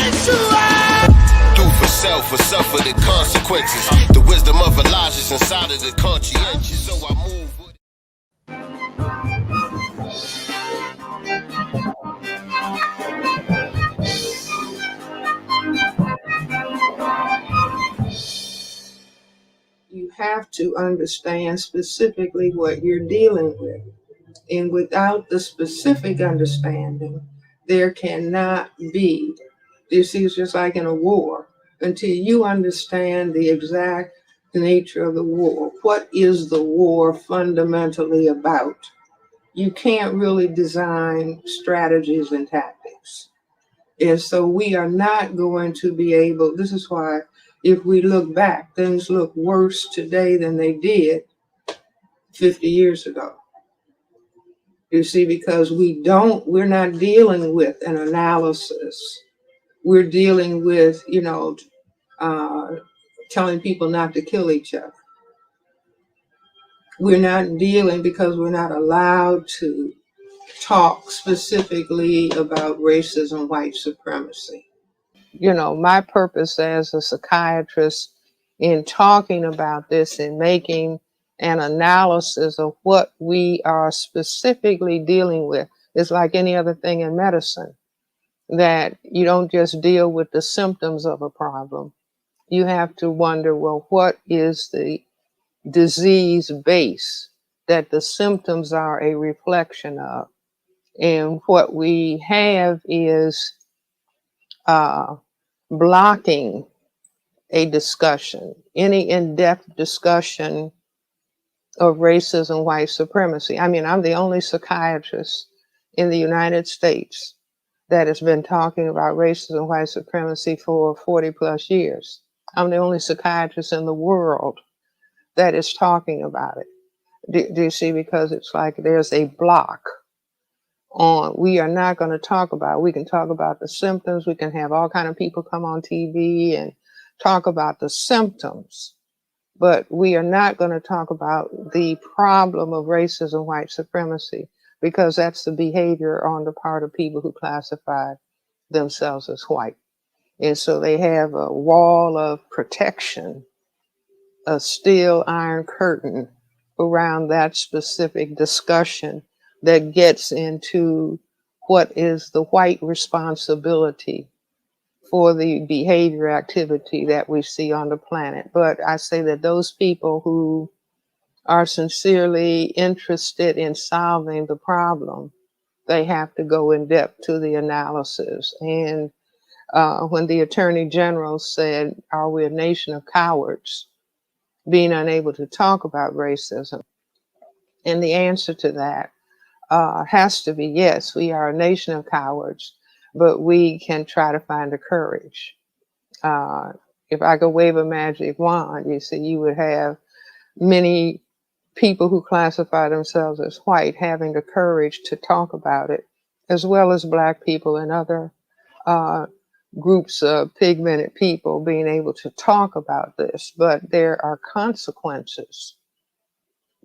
Do for self or suffer the consequences. The wisdom of Elijah is inside of the conscientious, so I move with it. You have to understand specifically what you're dealing with. And without the specific understanding, there cannot be. You see, it's just like in a war. Until you understand the exact nature of the war, what is the war fundamentally about, you can't really design strategies and tactics. And so we are not going to be able, this is why if we look back, things look worse today than they did 50 years ago. You see, because we're not dealing with an analysis. We're dealing with, telling people not to kill each other. We're not dealing because we're not allowed to talk specifically about racism, white supremacy. My purpose as a psychiatrist in talking about this and making an analysis of what we are specifically dealing with is like any other thing in medicine, that you don't just deal with the symptoms of a problem. You have to wonder, well, what is the disease base that the symptoms are a reflection of? And what we have is blocking a discussion, any in-depth discussion of racism, white supremacy. I mean, I'm the only psychiatrist in the United States that has been talking about racism, white supremacy for 40 plus years. I'm the only psychiatrist in the world that is talking about it. Do you see? Because it's like there's a block on, we are not going to talk about, we can talk about the symptoms. We can have all kind of people come on TV and talk about the symptoms, but we are not going to talk about the problem of racism, white supremacy, because that's the behavior on the part of people who classify themselves as white. And so they have a wall of protection, a steel iron curtain around that specific discussion that gets into what is the white responsibility for the behavior activity that we see on the planet. But I say that those people who are sincerely interested in solving the problem, they have to go in depth to the analysis. And when the Attorney General said, are we a nation of cowards, being unable to talk about racism? And the answer to that has to be yes, we are a nation of cowards, but we can try to find the courage. If I could wave a magic wand, you see, you would have many people who classify themselves as white having the courage to talk about it, as well as Black people and other groups of pigmented people being able to talk about this. But there are consequences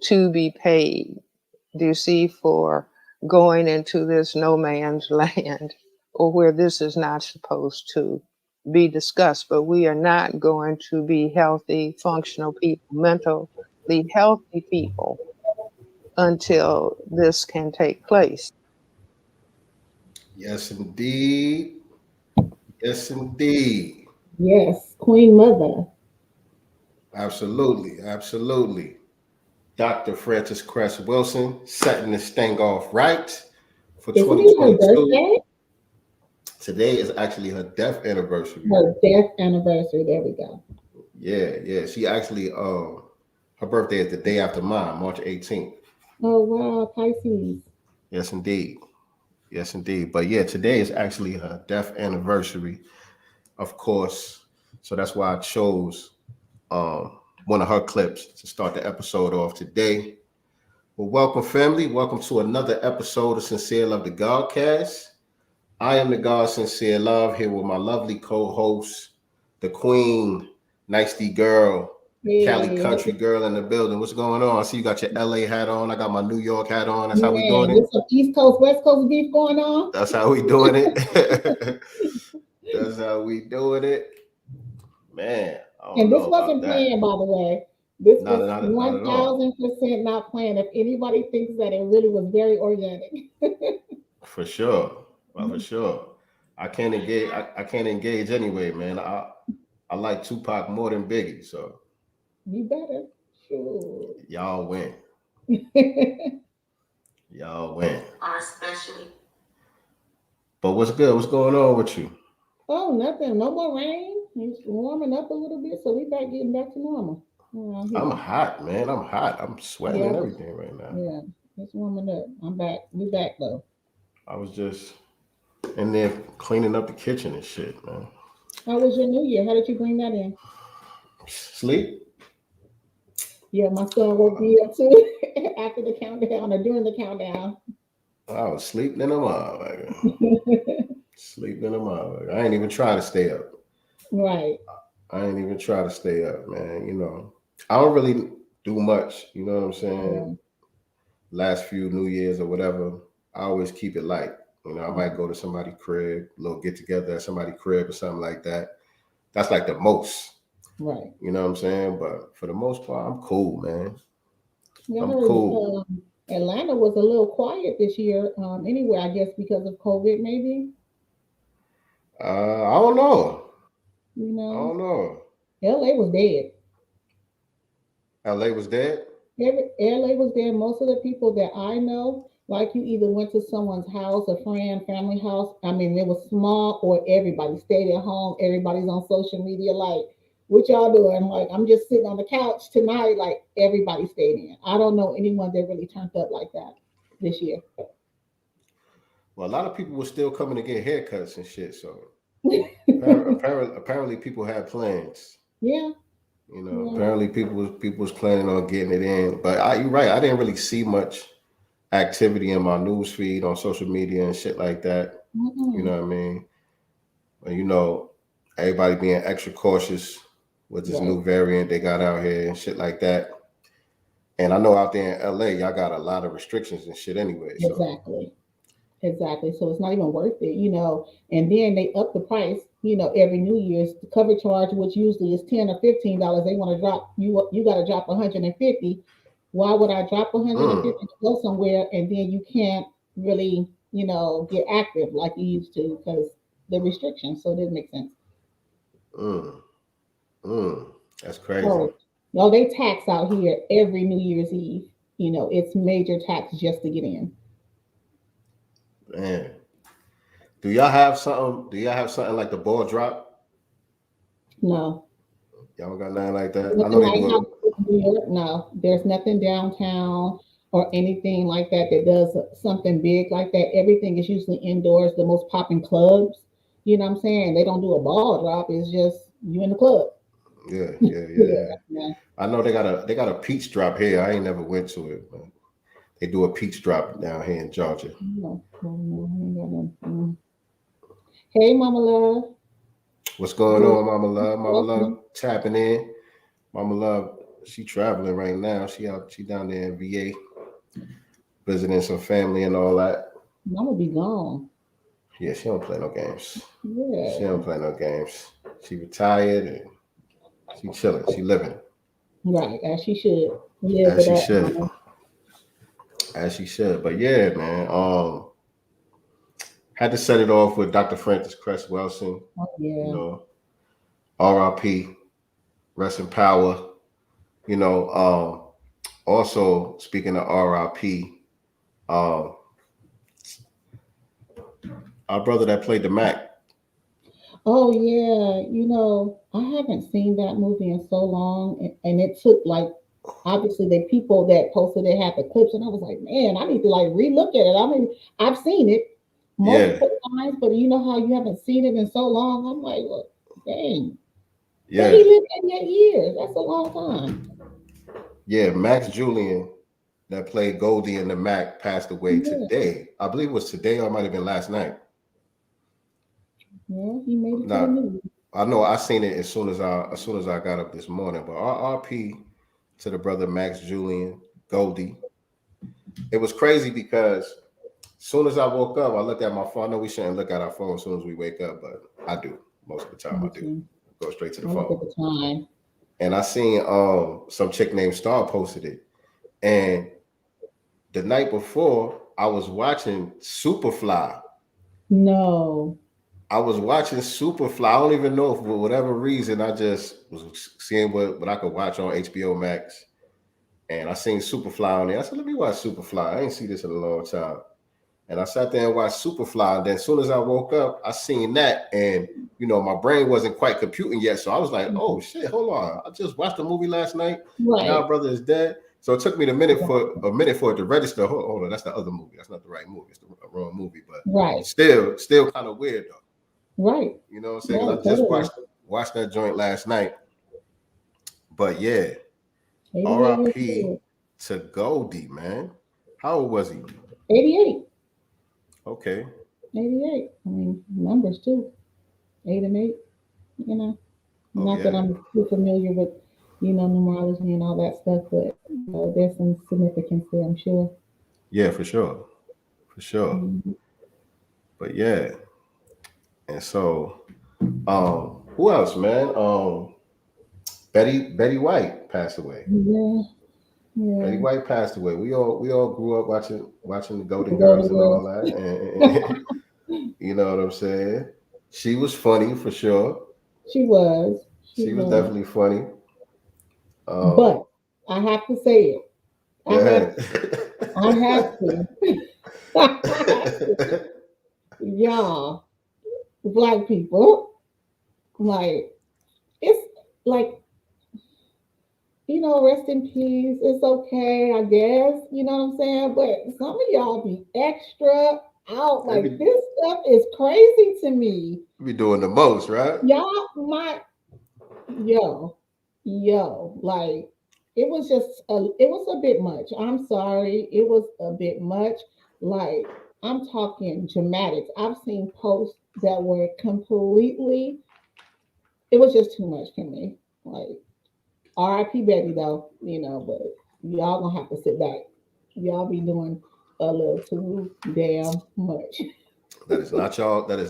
to be paid, do you see, for going into this no man's land, or where this is not supposed to be discussed. But we are not going to be healthy, functional people, mentally healthy people, until this can take place. Yes, indeed. Yes, indeed. Yes, Queen Mother. Absolutely, absolutely. Dr. Frances Cress Wilson setting this thing off right for 2022. Today is actually her death anniversary. Her death anniversary. There we go. Yeah. She actually, her birthday is the day after mine, March 18th. Oh, wow. Pisces. Yes, indeed. Yes, indeed. But yeah, today is actually her death anniversary, of course. So that's why I chose one of her clips to start the episode off today. Well, welcome, family. Welcome to another episode of Sincere Love the Godcast. I am the God Sincere Love, here with my lovely co-host, the Queen, nyctegur, Cali Country Girl in the building. What's going on? I see you got your LA hat on. I got my New York hat on. That's how we doing it. There's some East Coast, West Coast beef going on. That's how we doing it. That's That's how we doing it. Man, I don't And this know about wasn't that. planned, by the way. This Not, was not, not at all. 1000% not planned. If anybody thinks that, it really was very organic. For sure. Well, for sure. I can't engage. I can't engage anyway, man. I like Tupac more than Biggie, so You better. Sure. y'all win. Y'all win. Especially. But what's good? What's going on with you? Oh, nothing. No more rain. It's warming up a little bit, so we getting back to normal. I'm hot, man. I'm hot. I'm sweating and everything right now. Yeah, it's warming up. I'm back. We back though. I was just in there cleaning up the kitchen and shit, man. How was your New Year? How did you bring that in? Sleep? Yeah, my son woke me up too after the countdown or during the countdown. I was sleeping in a motherfucker. Sleeping in a motherfucker. I ain't even try to stay up. Right. I ain't even try to stay up, man. You know, I don't really do much. You know what I'm saying? Yeah. Last few New Year's or whatever, I always keep it light. You know, I might go to somebody's crib, a little get together at somebody's crib or something like that. That's like the most. Right. You know what I'm saying? But for the most part, I'm cool, man. Yeah, I'm cool. Atlanta was a little quiet this year. Anyway, I guess because of COVID, maybe. I don't know. You I know, don't know. LA was dead. LA was dead? LA was dead. Most of the people that I know, like you either went to someone's house, a friend, family house. I mean, it was small or everybody stayed at home. Everybody's on social media. Like, what y'all doing? Like, I'm just sitting on the couch tonight. Like, everybody stayed in. I don't know anyone that really turned up like that this year. Well, a lot of people were still coming to get haircuts and shit. So apparently people had plans. Yeah. You know, apparently people was planning on getting it in. But you're right. I didn't really see much activity in my news feed on social media and shit like that. You know what I mean? But you know, everybody being extra cautious with this new variant they got out here and shit like that. And I know out there in LA, y'all got a lot of restrictions and shit anyway. So. Exactly. So it's not even worth it, you know. And then they up the price, you know, every New Year's. The cover charge, which usually is $10 or $15, they want to drop you. You got to drop 150. Why would I drop 150 to go somewhere and then you can't really, you know, get active like you used to because the restrictions? So it doesn't make sense. That's crazy. So, no, they tax out here every New Year's Eve. You know, it's major tax just to get in. Man, do y'all have something? Do y'all have something like the ball drop? No. Y'all got nothing like that. Nothing I know they like do it. New York. No, there's nothing downtown or anything like that that does something big like that. Everything is usually indoors. The most popping clubs. You know what I'm saying? They don't do a ball drop. It's just you in the club. Yeah. I know they got a peach drop here. I ain't never went to it, but they do a peach drop down here in Georgia. No, Hey, Mama Love. What's going on, Mama Love? Mama Love tapping in. Mama Love, she traveling right now. She down there in VA, visiting some family and all that. Mama be gone. Yeah, she don't play no games. Yeah. She don't play no games. She retired and she chilling. She living. Right, as she should. Live as she that, should. As she should. But yeah, man. Had to set it off with Dr. Francis Cress Wilson. Oh, yeah. You know, RIP, rest in power. You know, also speaking of RIP, our brother that played the Mac. Oh yeah, you know, I haven't seen that movie in so long, and it took like obviously the people that posted it had the clips, and I was like, man, I need to like relook at it. I mean, I've seen it multiple times, but you know how you haven't seen it in so long. I'm like, well, dang. Yeah, he lived 88 years. That's a long time. Yeah, Max Julian that played Goldie in the Mac passed away today. I believe it was today or it might have been last night. Yeah, he made it to the news. I know I seen it as soon as I got up this morning. But RP to the brother Max Julian Goldie. It was crazy because as soon as I woke up, I looked at my phone. I know we shouldn't look at our phone as soon as we wake up, but I do. Most of the time I do. Go straight to the Look at phone. the time. And I seen some chick named Star posted it. And the night before, I was watching Superfly. No. I was watching Superfly. I don't even know if for whatever reason I just was seeing what I could watch on HBO Max. And I seen Superfly on there. I said, let me watch Superfly. I ain't see this in a long time. And I sat there and watched Superfly. And then as soon as I woke up, I seen that. And, you know, my brain wasn't quite computing yet. So I was like, oh, shit, hold on. I just watched the movie last night. Right. Now brother is dead. So it took me a minute for it to register. Hold on, that's the other movie. That's not the right movie. It's the wrong movie. But right. Still kind of weird, though. Right. You know what I'm saying? Right, I just watched that joint last night. But yeah, R.I.P. to Goldie, man. How old was he? 88. Okay. 88. I mean, numbers too. 8 and 8. You know, not that I'm too familiar with, you know, numerology and all that stuff, but you know, there's some significance there, I'm sure. Yeah, for sure. For sure. Mm-hmm. But yeah. And so, who else, man? Betty White passed away. Yeah. Betty White passed away. We all grew up watching the Golden Girls and all that. And you know what I'm saying? She was funny for sure. She was. She was definitely funny. But I have to say it. I have to. Y'all, Black people, like, it's like, you know, rest in peace. It's okay, I guess. You know what I'm saying? But some of y'all be extra out. Like, this stuff is crazy to me. Be doing the most, right? Y'all, like, it was a bit much. I'm sorry. It was a bit much. Like, I'm talking dramatics. I've seen posts that were completely, it was just too much for me. Like, R.I.P. Betty, though, you know, but y'all gonna have to sit back. Y'all be doing a little too damn much. That is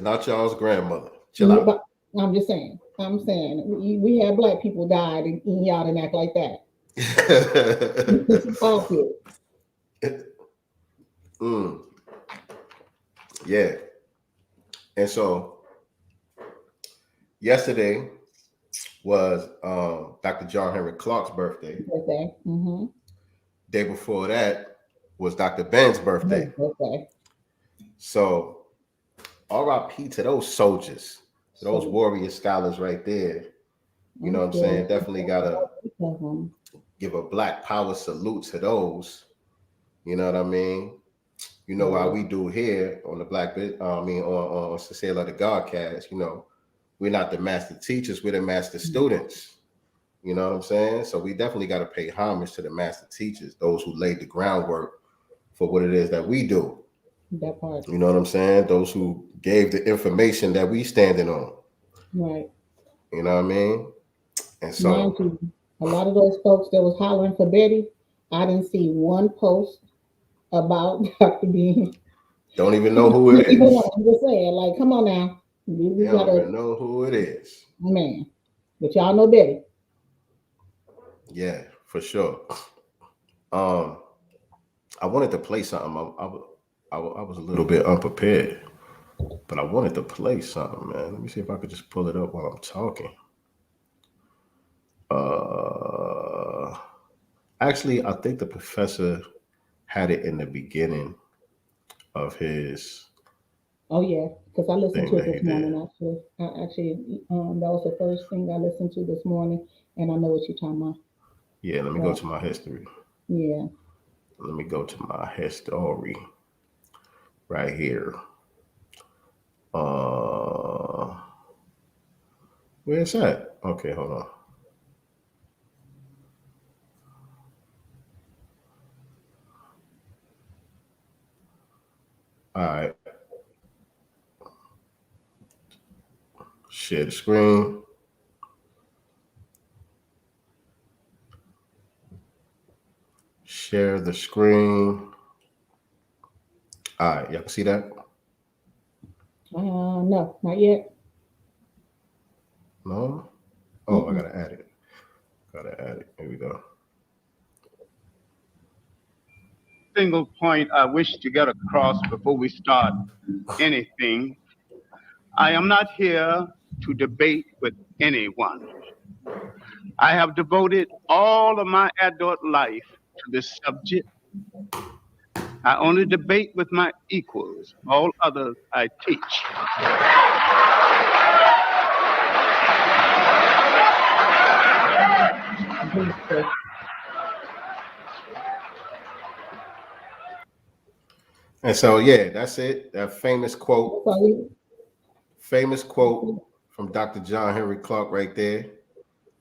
not y'all's grandmother. Chill out. I'm just saying. We had Black people died and y'all didn't act like that. Yeah. And so yesterday was Dr. John Henry Clark's birthday. Mm-hmm. Day before that was Dr. Ben's birthday. So R.I.P. to those soldiers, to those warrior scholars right there. You know what I'm saying? Definitely gotta give a Black Power salute to those. You know what I mean? You know how we do here on the on Cecilia the Godcast, you know, we're not the master teachers, we're the master students. You know what I'm saying? So we definitely got to pay homage to the master teachers, those who laid the groundwork for what it is that we do. That part. You know what I'm saying? Those who gave the information that we standing on. Right. You know what I mean? And so a lot of those folks that was hollering for Betty, I didn't see one post about Dr. B. Don't even know who it is. I'm just saying, like, come on now. You don't even know who it is. Man. But y'all know Betty. Yeah, for sure. I wanted to play something. I was a little bit unprepared, but I wanted to play something, man. Let me see if I could just pull it up while I'm talking. Actually, I think the professor had it in the beginning of his. Oh yeah, because I listened to it this morning. Actually, that was the first thing I listened to this morning, and I know what you're talking about. Yeah, let me go to my history. Yeah. Let me go to my history right here. Where's that? Okay, hold on. All right. Share the screen. Share the screen. All right, y'all can see that? No, not yet. No? Oh, I gotta add it. Here we go. Single point I wish to get across before we start anything. I am not here to debate with anyone. I have devoted all of my adult life to this subject. I only debate with my equals. All others I teach. And so, yeah, that's it. That famous quote from Dr. John Henry Clark right there.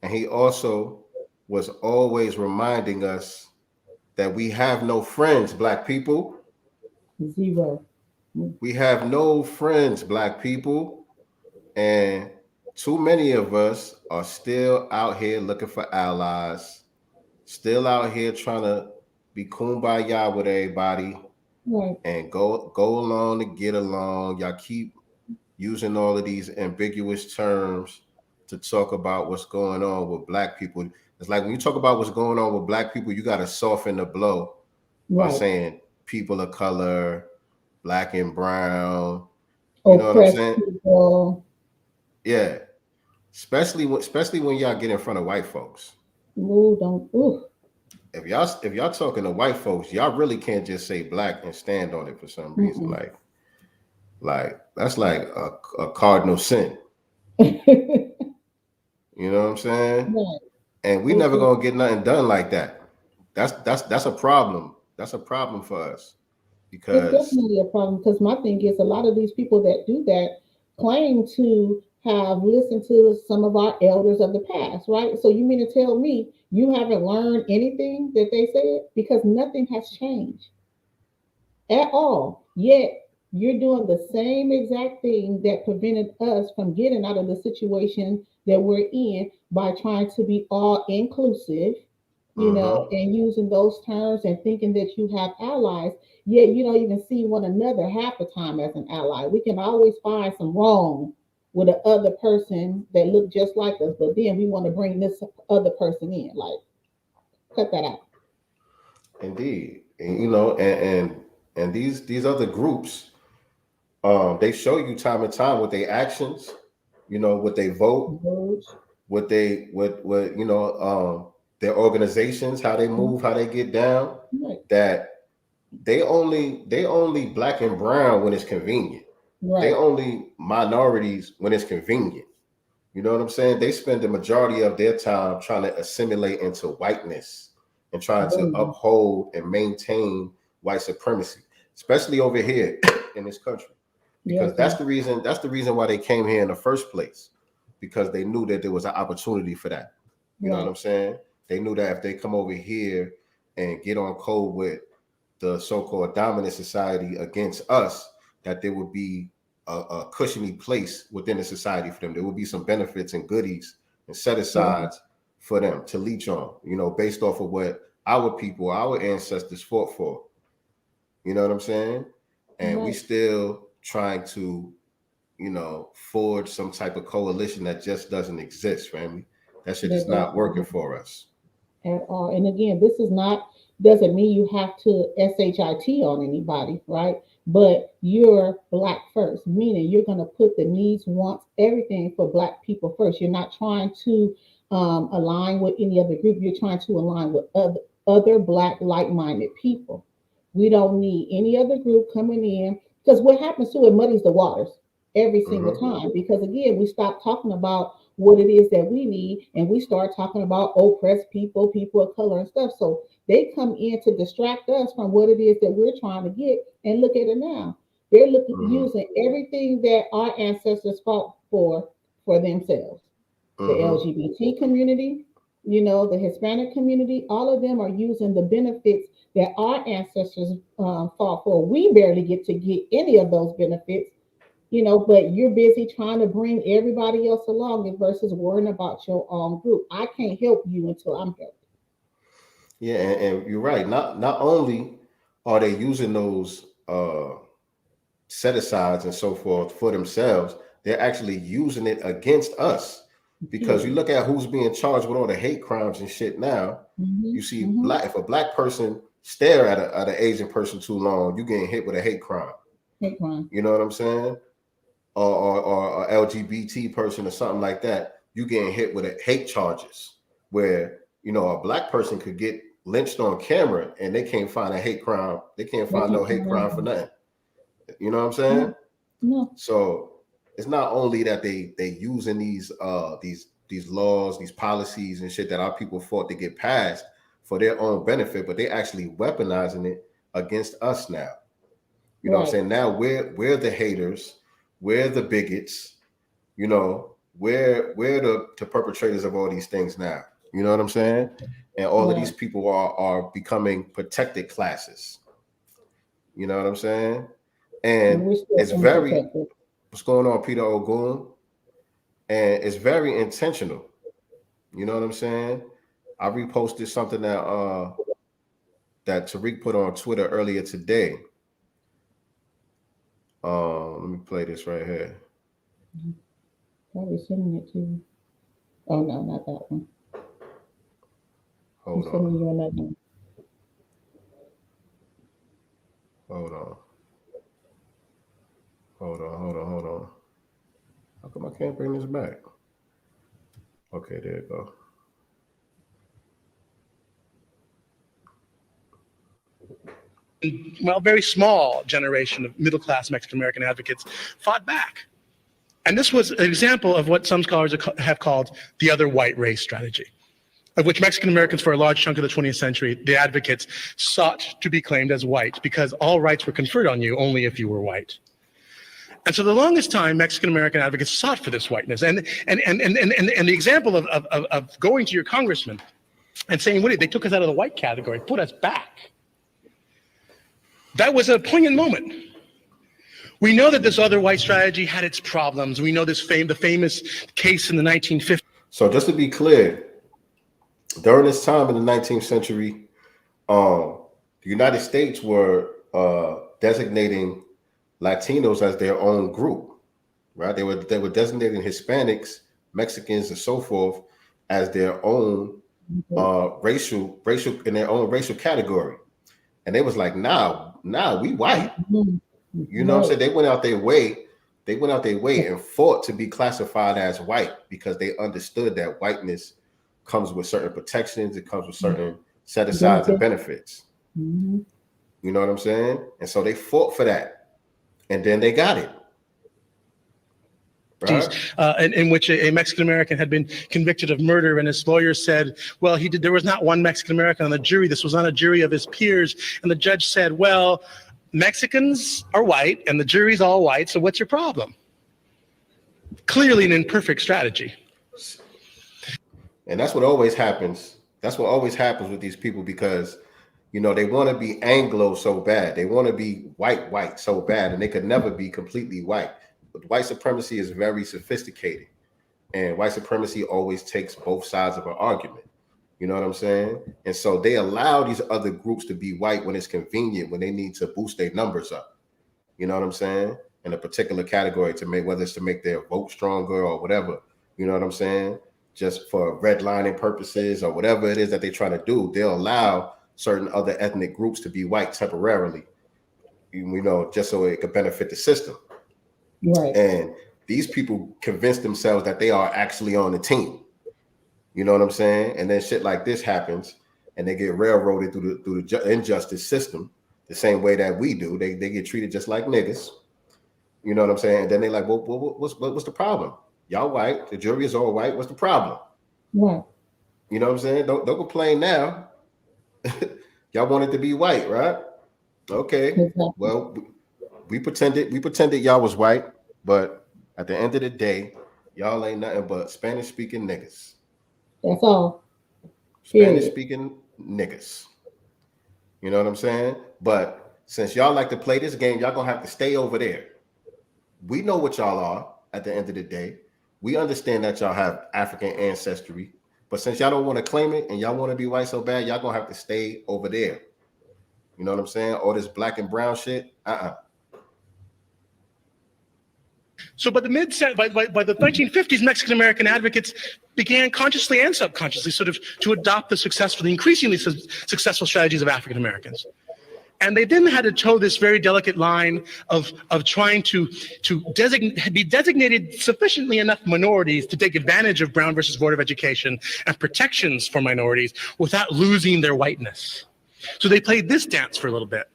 And he also was always reminding us that we have no friends, Black people. Zero. We have no friends, Black people. And too many of us are still out here looking for allies, still out here trying to be kumbaya with everybody. Right. And go along to get along. Y'all keep using all of these ambiguous terms to talk about what's going on with Black people. It's like when you talk about what's going on with Black people, you got to soften the blow by saying people of color, Black and brown. You know what I'm saying? People. Yeah, especially when y'all get in front of white folks. Ooh, don't. Ooh. If y'all talking to white folks, y'all really can't just say Black and stand on it for some reason. Like that's like a cardinal sin. You know what I'm saying? Right. And we never gonna get nothing done like that. That's a problem. That's a problem for us. Because it's definitely a problem. Because my thing is, a lot of these people that do that claim to have listened to some of our elders of the past, right? So you mean to tell me you haven't learned anything that they said? Because nothing has changed at all. Yet you're doing the same exact thing that prevented us from getting out of the situation that we're in by trying to be all inclusive, you know, and using those terms and thinking that you have allies, yet you don't even see one another half the time as an ally. We can always find some wrong with the other person that look just like us, but then we want to bring this other person in. Like, cut that out. Indeed. And, you know, and these other groups, they show you time and time with their actions, you know, what they vote, what you know, their organizations, how they move, how they get down, that they only Black and brown when it's convenient. They only minorities when it's convenient. You know what I'm saying? They spend the majority of their time trying to assimilate into whiteness and trying to uphold and maintain white supremacy, especially over here in this country. Because that's the reason why they came here in the first place, because they knew that there was an opportunity for that. You know what I'm saying? They knew that if they come over here and get on code with the so-called dominant society against us, that there would be a cushiony place within the society for them. There would be some benefits and goodies and set-asides for them to leech on, you know, based off of what our people, our ancestors fought for. You know what I'm saying? And we still trying to, you know, forge some type of coalition that just doesn't exist, family. That shit is not working for us. At all. And again, this is not, doesn't mean you have to SHIT on anybody, right? But you're Black first, meaning you're going to put the needs, wants, everything for Black people first. You're not trying to align with any other group. You're trying to align with other Black like-minded people. We don't need any other group coming in, because what happens to it muddies the waters every single time. Because again, we stop talking about what it is that we need, and we start talking about oppressed people, people of color and stuff. So they come in to distract us from what it is that we're trying to get. And look at it now. They're using everything that our ancestors fought for themselves. The LGBT community, you know, the Hispanic community, all of them are using the benefits that our ancestors fought for. We barely get any of those benefits, you know, but you're busy trying to bring everybody else along versus worrying about your own group. I can't help you until I'm helped. Yeah, and you're right. Not only are they using those set asides and so forth for themselves, they're actually using it against us. Because you look at who's being charged with all the hate crimes and shit now. You see, if a black person stare at an Asian person too long, you getting hit with a hate crime. Hate crime. You know what I'm saying? Or a LGBT person or something like that, you getting hit with a hate charges. Where, you know, a black person could get lynched on camera and they can't find a hate crime. They can't find no hate crime for nothing. You know what I'm saying? No. So it's not only that they using these laws, these policies and shit that our people fought to get passed for their own benefit, but they actually weaponizing it against us now. You know what I'm saying? Now we're the haters, we're the bigots, you know, we're the perpetrators of all these things now. You know what I'm saying? And all of these people are becoming protected classes. You know what I'm saying? And it's very protected. What's going on, Peter Ogun? And it's very intentional. You know what I'm saying? I reposted something that Tariq put on Twitter earlier today. Let me play this right here. Probably sending it to you. Oh no, not that one. Hold on. Sending you another one. Hold on. How come I can't bring this back? Okay, there you go. Well, very small generation of middle-class Mexican-American advocates fought back. And this was an example of what some scholars have called the other white race strategy, of which Mexican-Americans for a large chunk of the 20th century, the advocates sought to be claimed as white because all rights were conferred on you only if you were white. And so the longest time, Mexican-American advocates sought for this whiteness. And the example of going to your congressman and saying, what, they took us out of the white category, put us back. That was a poignant moment. We know that this other white strategy had its problems. We know the famous case in the 1950s. So just to be clear, during this time in the 19th century, the United States were designating Latinos as their own group, right? They were designating Hispanics, Mexicans, and so forth as their own racial in their own racial category. And they was like, nah, we white. You know what I'm saying? They went out their way and fought to be classified as white because they understood that whiteness comes with certain protections, it comes with certain set-asides and benefits. You know what I'm saying? And so they fought for that. And then they got it. Right? In which a Mexican-American had been convicted of murder, and his lawyer said, well, there was not one Mexican-American on the jury. This was on a jury of his peers. And the judge said, well, Mexicans are white and the jury's all white, so what's your problem? Clearly an imperfect strategy. And that's what always happens. That's what always happens with these people because, you know, they want to be Anglo so bad. They want to be white so bad, and they could never be completely white. But white supremacy is very sophisticated, and white supremacy always takes both sides of an argument. You know what I'm saying? And so they allow these other groups to be white when it's convenient, when they need to boost their numbers up. You know what I'm saying? In a particular category to make, whether it's to make their vote stronger or whatever. You know what I'm saying? Just for redlining purposes or whatever it is that they try to do, they'll allow certain other ethnic groups to be white temporarily, you know, just so it could benefit the system. Right. And these people convince themselves that they are actually on the team. You know what I'm saying? And then shit like this happens, and they get railroaded through the injustice system the same way that we do. They get treated just like niggas. You know what I'm saying? And then they like, well, what's the problem? Y'all white. The jury is all white. What's the problem? Right. You know what I'm saying? Don't complain now. Y'all wanted to be white, right? Okay. Exactly. Well, we pretended y'all was white, but at the end of the day, y'all ain't nothing but Spanish-speaking niggas. That's all. Spanish-speaking niggas. You know what I'm saying? But since y'all like to play this game, y'all gonna have to stay over there. We know what y'all are at the end of the day. We understand that y'all have African ancestry, but since y'all don't want to claim it and y'all want to be white so bad, y'all gonna have to stay over there. You know what I'm saying? All this black and brown shit, So by the by the 1950s, Mexican American advocates began consciously and subconsciously sort of to adopt the increasingly successful strategies of African Americans. And they then had to toe this very delicate line of trying to be designated sufficiently enough minorities to take advantage of Brown versus Board of Education and protections for minorities without losing their whiteness. So they played this dance for a little bit.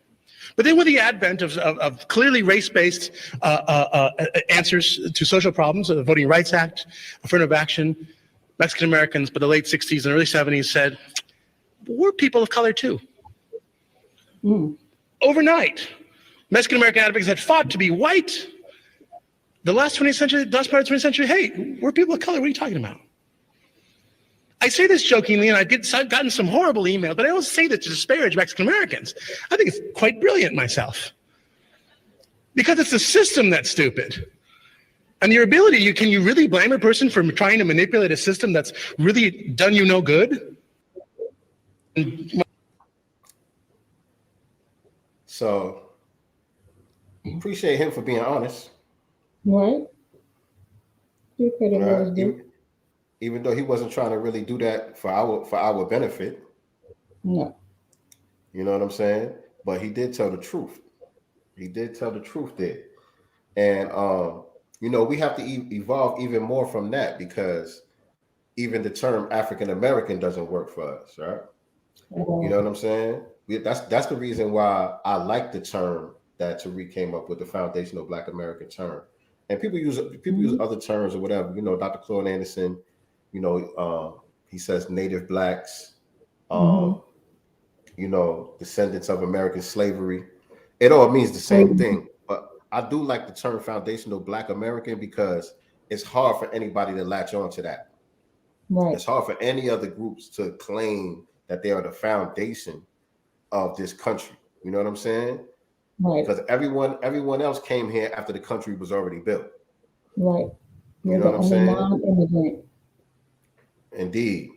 But then with the advent of clearly race-based answers to social problems, the Voting Rights Act, affirmative action, Mexican Americans by the late 60s and early 70s said, we're people of color too. Overnight, Mexican American advocates had fought to be white. The last part of the 20th century, hey, we're people of color, what are you talking about? I say this jokingly, and I've gotten some horrible email, but I don't say this to disparage Mexican Americans. I think it's quite brilliant myself. Because it's the system that's stupid. And your ability, can you really blame a person for trying to manipulate a system that's really done you no good? So, appreciate him for being honest. Right? Give credit where it's due. Even though he wasn't trying to really do that for our benefit. No. You know what I'm saying? But he did tell the truth. He did tell the truth there. And, you know, we have to evolve even more from that, because even the term African American doesn't work for us, right? You know what I'm saying? That's the reason why I like the term that Tariq came up with, the foundational Black American term. And people use other terms or whatever. You know, Dr. Claude Anderson, you know, he says Native Blacks, you know, descendants of American slavery. It all means the same thing. But I do like the term foundational Black American, because it's hard for anybody to latch on to that. Right. It's hard for any other groups to claim that they are the foundation of this country. You know what I'm saying? Right. Because everyone else came here after the country was already built. Right. You know what I'm saying? Non-immigrant. Indeed.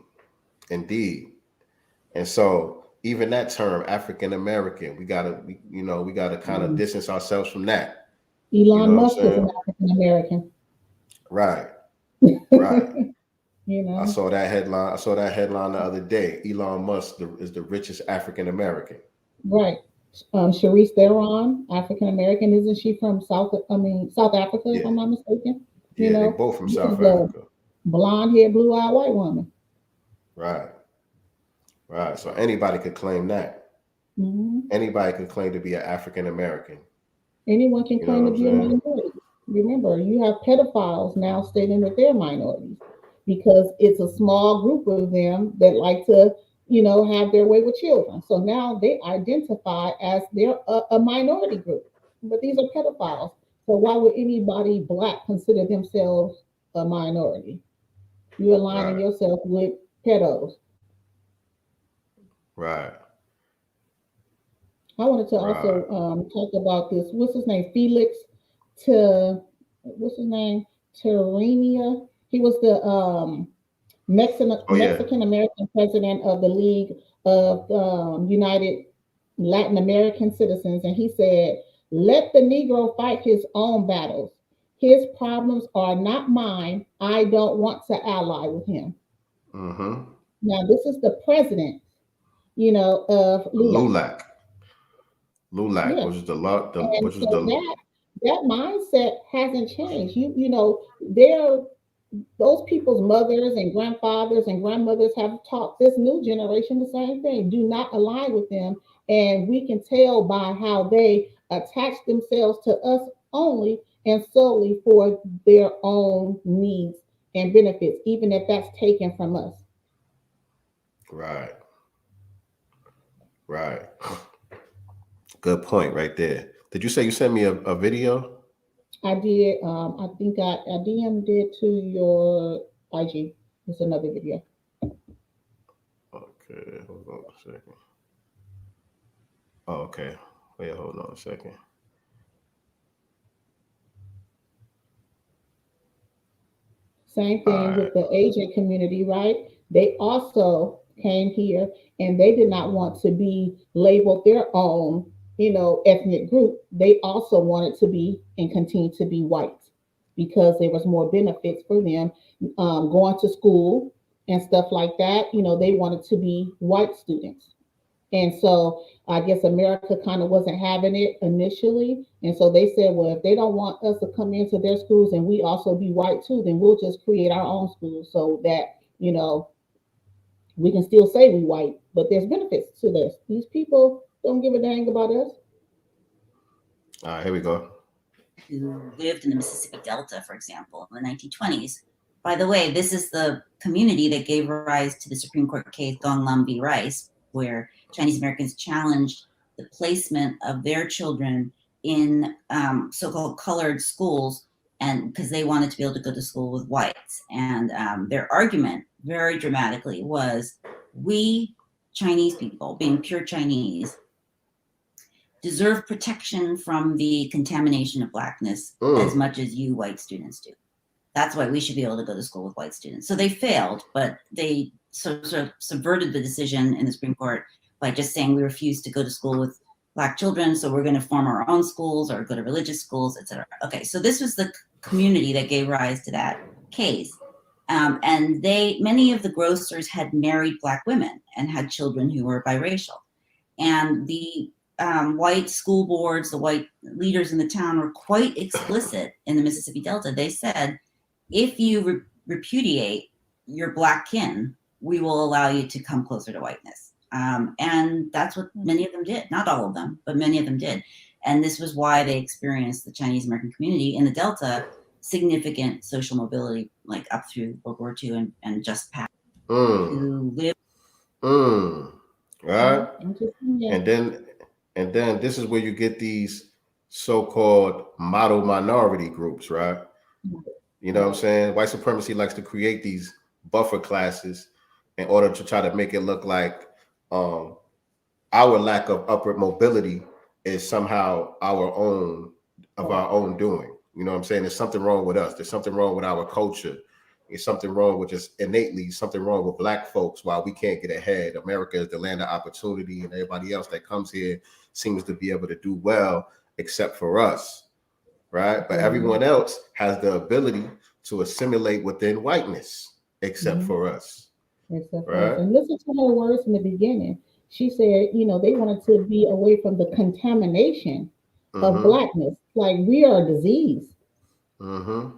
And so even that term, African American, we gotta kind of distance ourselves from that. Elon Musk is an African American. Right. You know, I saw that headline the other day. Elon Musk is the richest African American. Right. Charisse Theron, African American, isn't she from South Africa, if I'm not mistaken? Yeah, you know, they both from South Africa. Blonde hair, blue eyed white woman. Right. So anybody could claim that. Anybody could claim to be an African American. Anyone can claim to be a minority. Remember, you have pedophiles now stating that they're minorities, because it's a small group of them that like to, you know, have their way with children. So now they identify as they're a minority group, but these are pedophiles. So why would anybody Black consider themselves a minority? You're aligning yourself with pedos. Right. I wanted to also talk about this. What's his name? Terenia. He was the Mexican American president of the League of United Latin American Citizens, and he said, "Let the Negro fight his own battles. His problems are not mine. I don't want to ally with him." Now, this is the president, you know, of LULAC. LULAC, which is that mindset hasn't changed. You know, those people's mothers and grandfathers and grandmothers have taught this new generation the same thing. Do not align with them. And we can tell by how they attach themselves to us only and solely for their own needs and benefits, even if that's taken from us. Right. Good point right there. Did you say you sent me a video? I did. I think I DM'd it to your IG. It's another video. Okay, hold on a second. Oh, okay. Wait, hold on a second. Same thing with the Asian community, right? They also came here and they did not want to be labeled their own, you know, ethnic group. They also wanted to be and continue to be white. because there was more benefits for them going to school and stuff like that. You know, they wanted to be white students. And so I guess America kind of wasn't having it initially. And so they said, well, if they don't want us to come into their schools and we also be white too, then we'll just create our own schools so that, you know, we can still say we white, but there's benefits to this. These people don't give a dang about us. All right, here we go. Who lived in the Mississippi Delta, for example, in the 1920s. By the way, this is the community that gave rise to the Supreme Court case Gong Lam v. Rice, where Chinese Americans challenged the placement of their children in so-called colored schools, and because they wanted to be able to go to school with whites. And their argument, very dramatically, was we Chinese people, being pure Chinese, deserve protection from the contamination of blackness as much as you white students do. That's why we should be able to go to school with white students. So they failed, but they sort of subverted the decision in the Supreme Court by just saying we refuse to go to school with Black children, so we're going to form our own schools or go to religious schools, etc. Okay, so this was the community that gave rise to that case. And many of the grocers had married Black women and had children who were biracial. And the white school boards, the white leaders in the town were quite explicit in the Mississippi Delta. They said, if you repudiate your Black kin, we will allow you to come closer to whiteness. And that's what many of them did. Not all of them, but many of them did. And this was why they experienced, the Chinese American community in the Delta, significant social mobility, like up through World War II and just past. Who lived. Right. And then this is where you get these so-called model minority groups, right? You know what I'm saying? White supremacy likes to create these buffer classes in order to try to make it look like our lack of upward mobility is somehow our own doing. You know what I'm saying? There's something wrong with us. There's something wrong with our culture. There's something wrong with just innately something wrong with Black folks while we can't get ahead. America is the land of opportunity, and everybody else that comes here seems to be able to do well except for us, right? But everyone else has the ability to assimilate within whiteness except for us. Right. And listen to her words in the beginning. She said, you know, they wanted to be away from the contamination of Blackness. Like, we are a disease. Let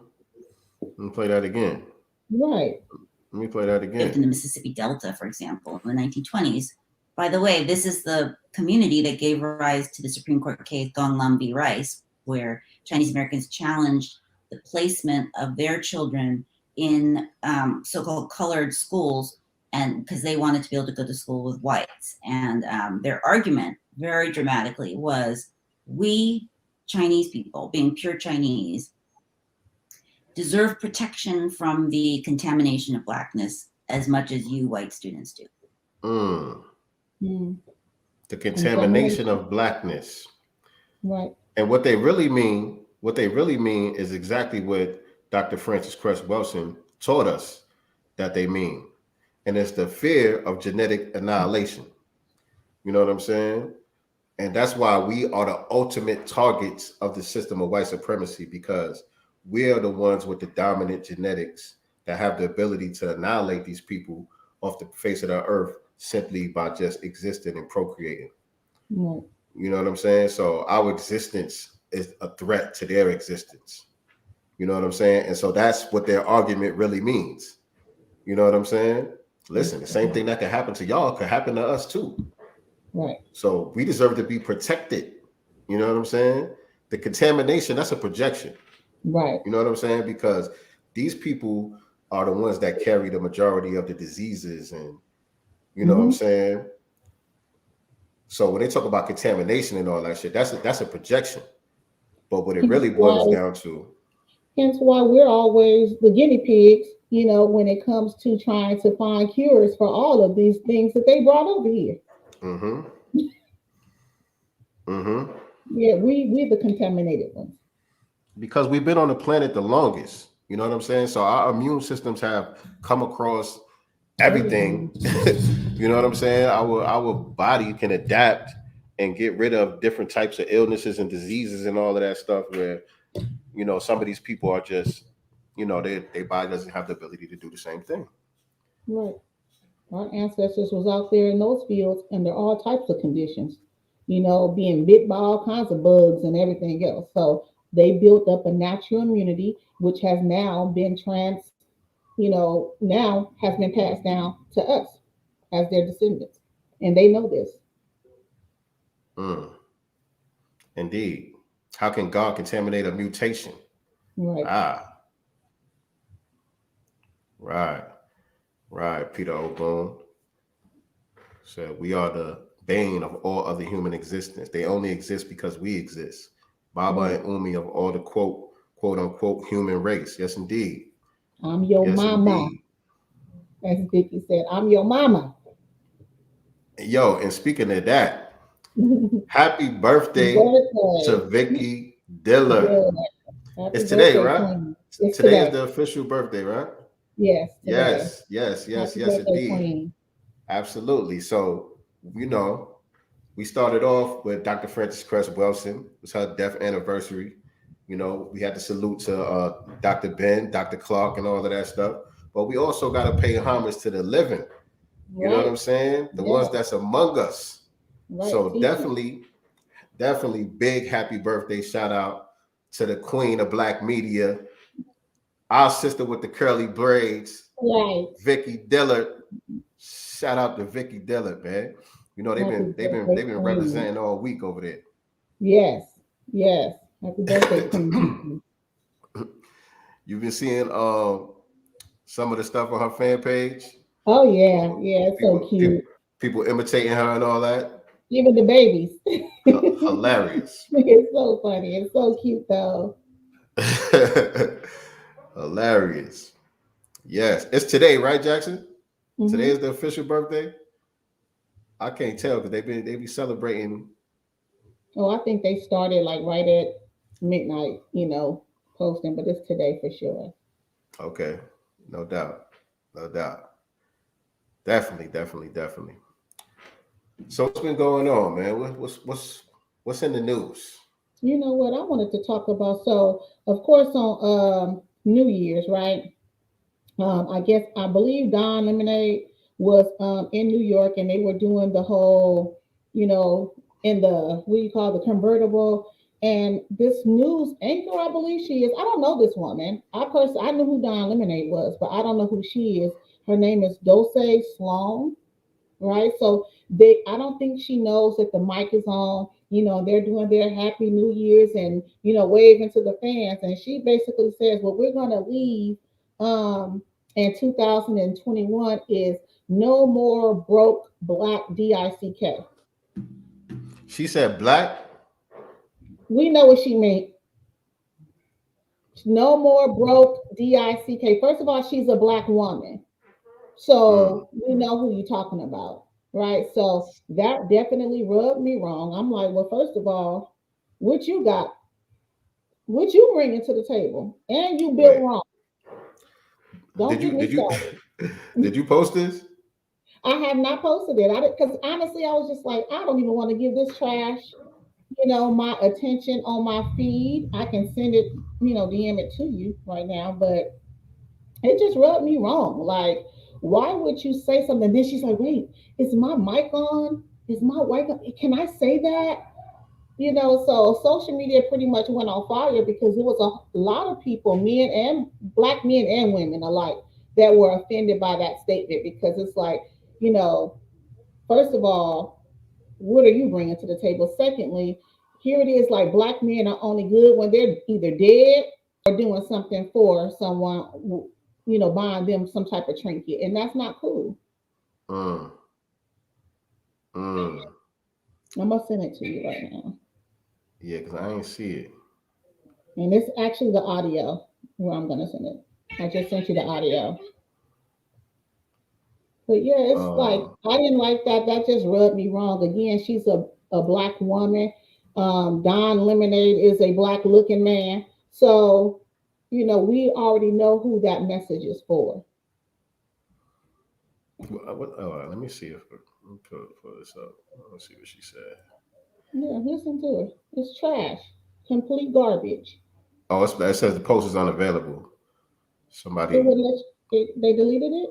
me play that again. Right. Let me play that again. Lived in the Mississippi Delta, for example, in the 1920s. By the way, this is the community that gave rise to the Supreme Court case Gong Lam v. Rice, where Chinese Americans challenged the placement of their children in so-called colored schools, and because they wanted to be able to go to school with whites. And their argument, very dramatically, was we Chinese people, being pure Chinese, deserve protection from the contamination of blackness as much as you white students do. The contamination of blackness. Right. And what they really mean is exactly what Dr. Francis Cress Welsing taught us that they mean. And it's the fear of genetic annihilation. You know what I'm saying? And that's why we are the ultimate targets of the system of white supremacy, because we are the ones with the dominant genetics that have the ability to annihilate these people off the face of the earth simply by just existing and procreating. Right. You know what I'm saying? So our existence is a threat to their existence. You know what I'm saying? And so that's what their argument really means. You know what I'm saying? Listen, the same thing that could happen to y'all could happen to us too. Right. So we deserve to be protected. You know what I'm saying? The contamination, that's a projection. Right. You know what I'm saying? Because these people are the ones that carry the majority of the diseases, and you know what I'm saying? So when they talk about contamination and all that shit, that's a projection. But what it really boils down to. Hence why we're always the guinea pigs, you know, when it comes to trying to find cures for all of these things that they brought over here. Yeah, we're the contaminated ones. Because we've been on the planet the longest. You know what I'm saying? So our immune systems have come across everything. You know what I'm saying? Our body can adapt and get rid of different types of illnesses and diseases and all of that stuff, where, you you know, some of these people are just, you know, their body doesn't have the ability to do the same thing. Right. Our ancestors was out there in those fields under all types of conditions, you know, being bit by all kinds of bugs and everything else. So they built up a natural immunity, which has now been now has been passed down to us as their descendants. And they know this. Mm, indeed. How can God contaminate a mutation? Right. Ah, right. Right. Peter O'Boone said, we are the bane of all other human existence. They only exist because we exist. Baba and Umi of all the quote unquote human race. Yes, indeed. I'm your Yes, mama. indeed. As Vicky said, I'm your mama. Yo, and speaking of that, happy birthday to Vicky Diller. Yeah. Happy It's today, birthday, right? Queen. It's Today is today. the official birthday, right? Yes, today. Yes, Happy birthday, indeed. Queen. Absolutely. So, you know, we started off with Dr. Frances Cress Welsing. It was her death anniversary. You know, we had to salute to Dr. Ben, Dr. Clark, and all of that stuff. But we also got to pay homage to the living. You know what I'm saying? The ones that's among us. Right. So definitely big happy birthday shout out to the queen of black media, our sister with the curly braids, right. Vicky Diller. Shout out to Vicky Diller, man. You know they've been representing all week over there. Yes. Happy birthday, Queen. You've been seeing some of the stuff on her fan page. Oh yeah, it's so cute. People imitating her and all that. Even the babies. Hilarious. It's so funny. It's so cute though. Hilarious. Yes, it's today, right, Jackson? Mm-hmm. Today is the official birthday. I can't tell because they be celebrating. Oh, I think they started like right at midnight, posting, but it's today for sure. Okay, no doubt. Definitely. So what's been going on, man? What's in the news? You know what I wanted to talk about? So, of course, on New Year's, right? I believe Don Lemonade was in New York, and they were doing the whole, in the what do you call the convertible. And this news anchor, I believe she is. I don't know this woman. I knew who Don Lemonade was, but I don't know who she is. Her name is Dulce Sloan, right? So I don't think she knows that the mic is on. They're doing their Happy New Year's and waving to the fans. And she basically says, "What we're gonna leave in 2021 is no more broke black DICK." She said black. We know what she meant. No more broke DICK. First of all, she's a black woman. So we know who you're talking about, right? So that definitely rubbed me wrong. I'm like, well, first of all, what you got? What you bringing to the table? And you built wrong. Don't get me started. Did you post this? I have not posted it. Because honestly, I was just like, I don't even want to give this trash, my attention on my feed. I can send it, DM it to you right now, but it just rubbed me wrong. Like, why would you say something? Then she's like, wait, is my mic on? Is my mic on? Can I say that? So social media pretty much went on fire because there was a lot of people, black men and women alike, that were offended by that statement because it's like, first of all, what are you bringing to the table? Secondly, here it is like black men are only good when they're either dead or doing something for someone, buying them some type of trinket. And that's not cool. I'm going to send it to you right now. Yeah, because I ain't see it. And it's actually the audio where I'm going to send it. I just sent you the audio. But yeah, it's like, I didn't like that. That just rubbed me wrong. Again, she's a black woman. Don Lemonade is a black looking man. So, we already know who that message is for. Let me see if let me pull this up. Let's see what she said. Yeah, listen to it. It's trash. Complete garbage. Oh, it says the post is unavailable. They deleted it?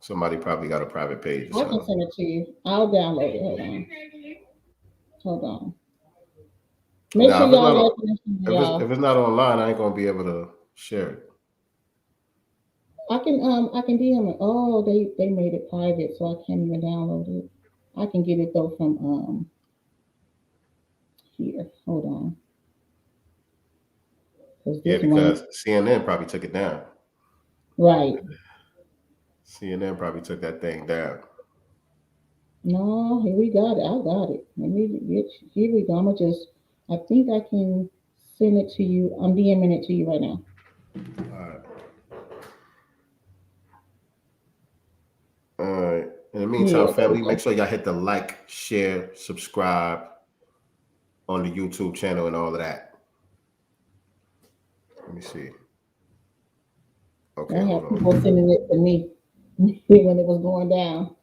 Somebody probably got a private page or I can something. send it to you. I'll download it. Hold on. Make Nah, sure if it's not y'all on, if it's not online, I ain't gonna be able to share it. I can DM it. Oh, they made it private, so I can't even download it. I can get it though from here. Hold on. Yeah, because CNN probably took it down. Right. CNN probably took that thing down. No, here we got it. I got it. Let me get here we go. I think I can send it to you. I'm DMing it to you right now. All right. In the meantime, family, make sure y'all hit the like, share, subscribe on the YouTube channel and all of that. Let me see. Okay, I hold have on. people sending it to me when it was going down.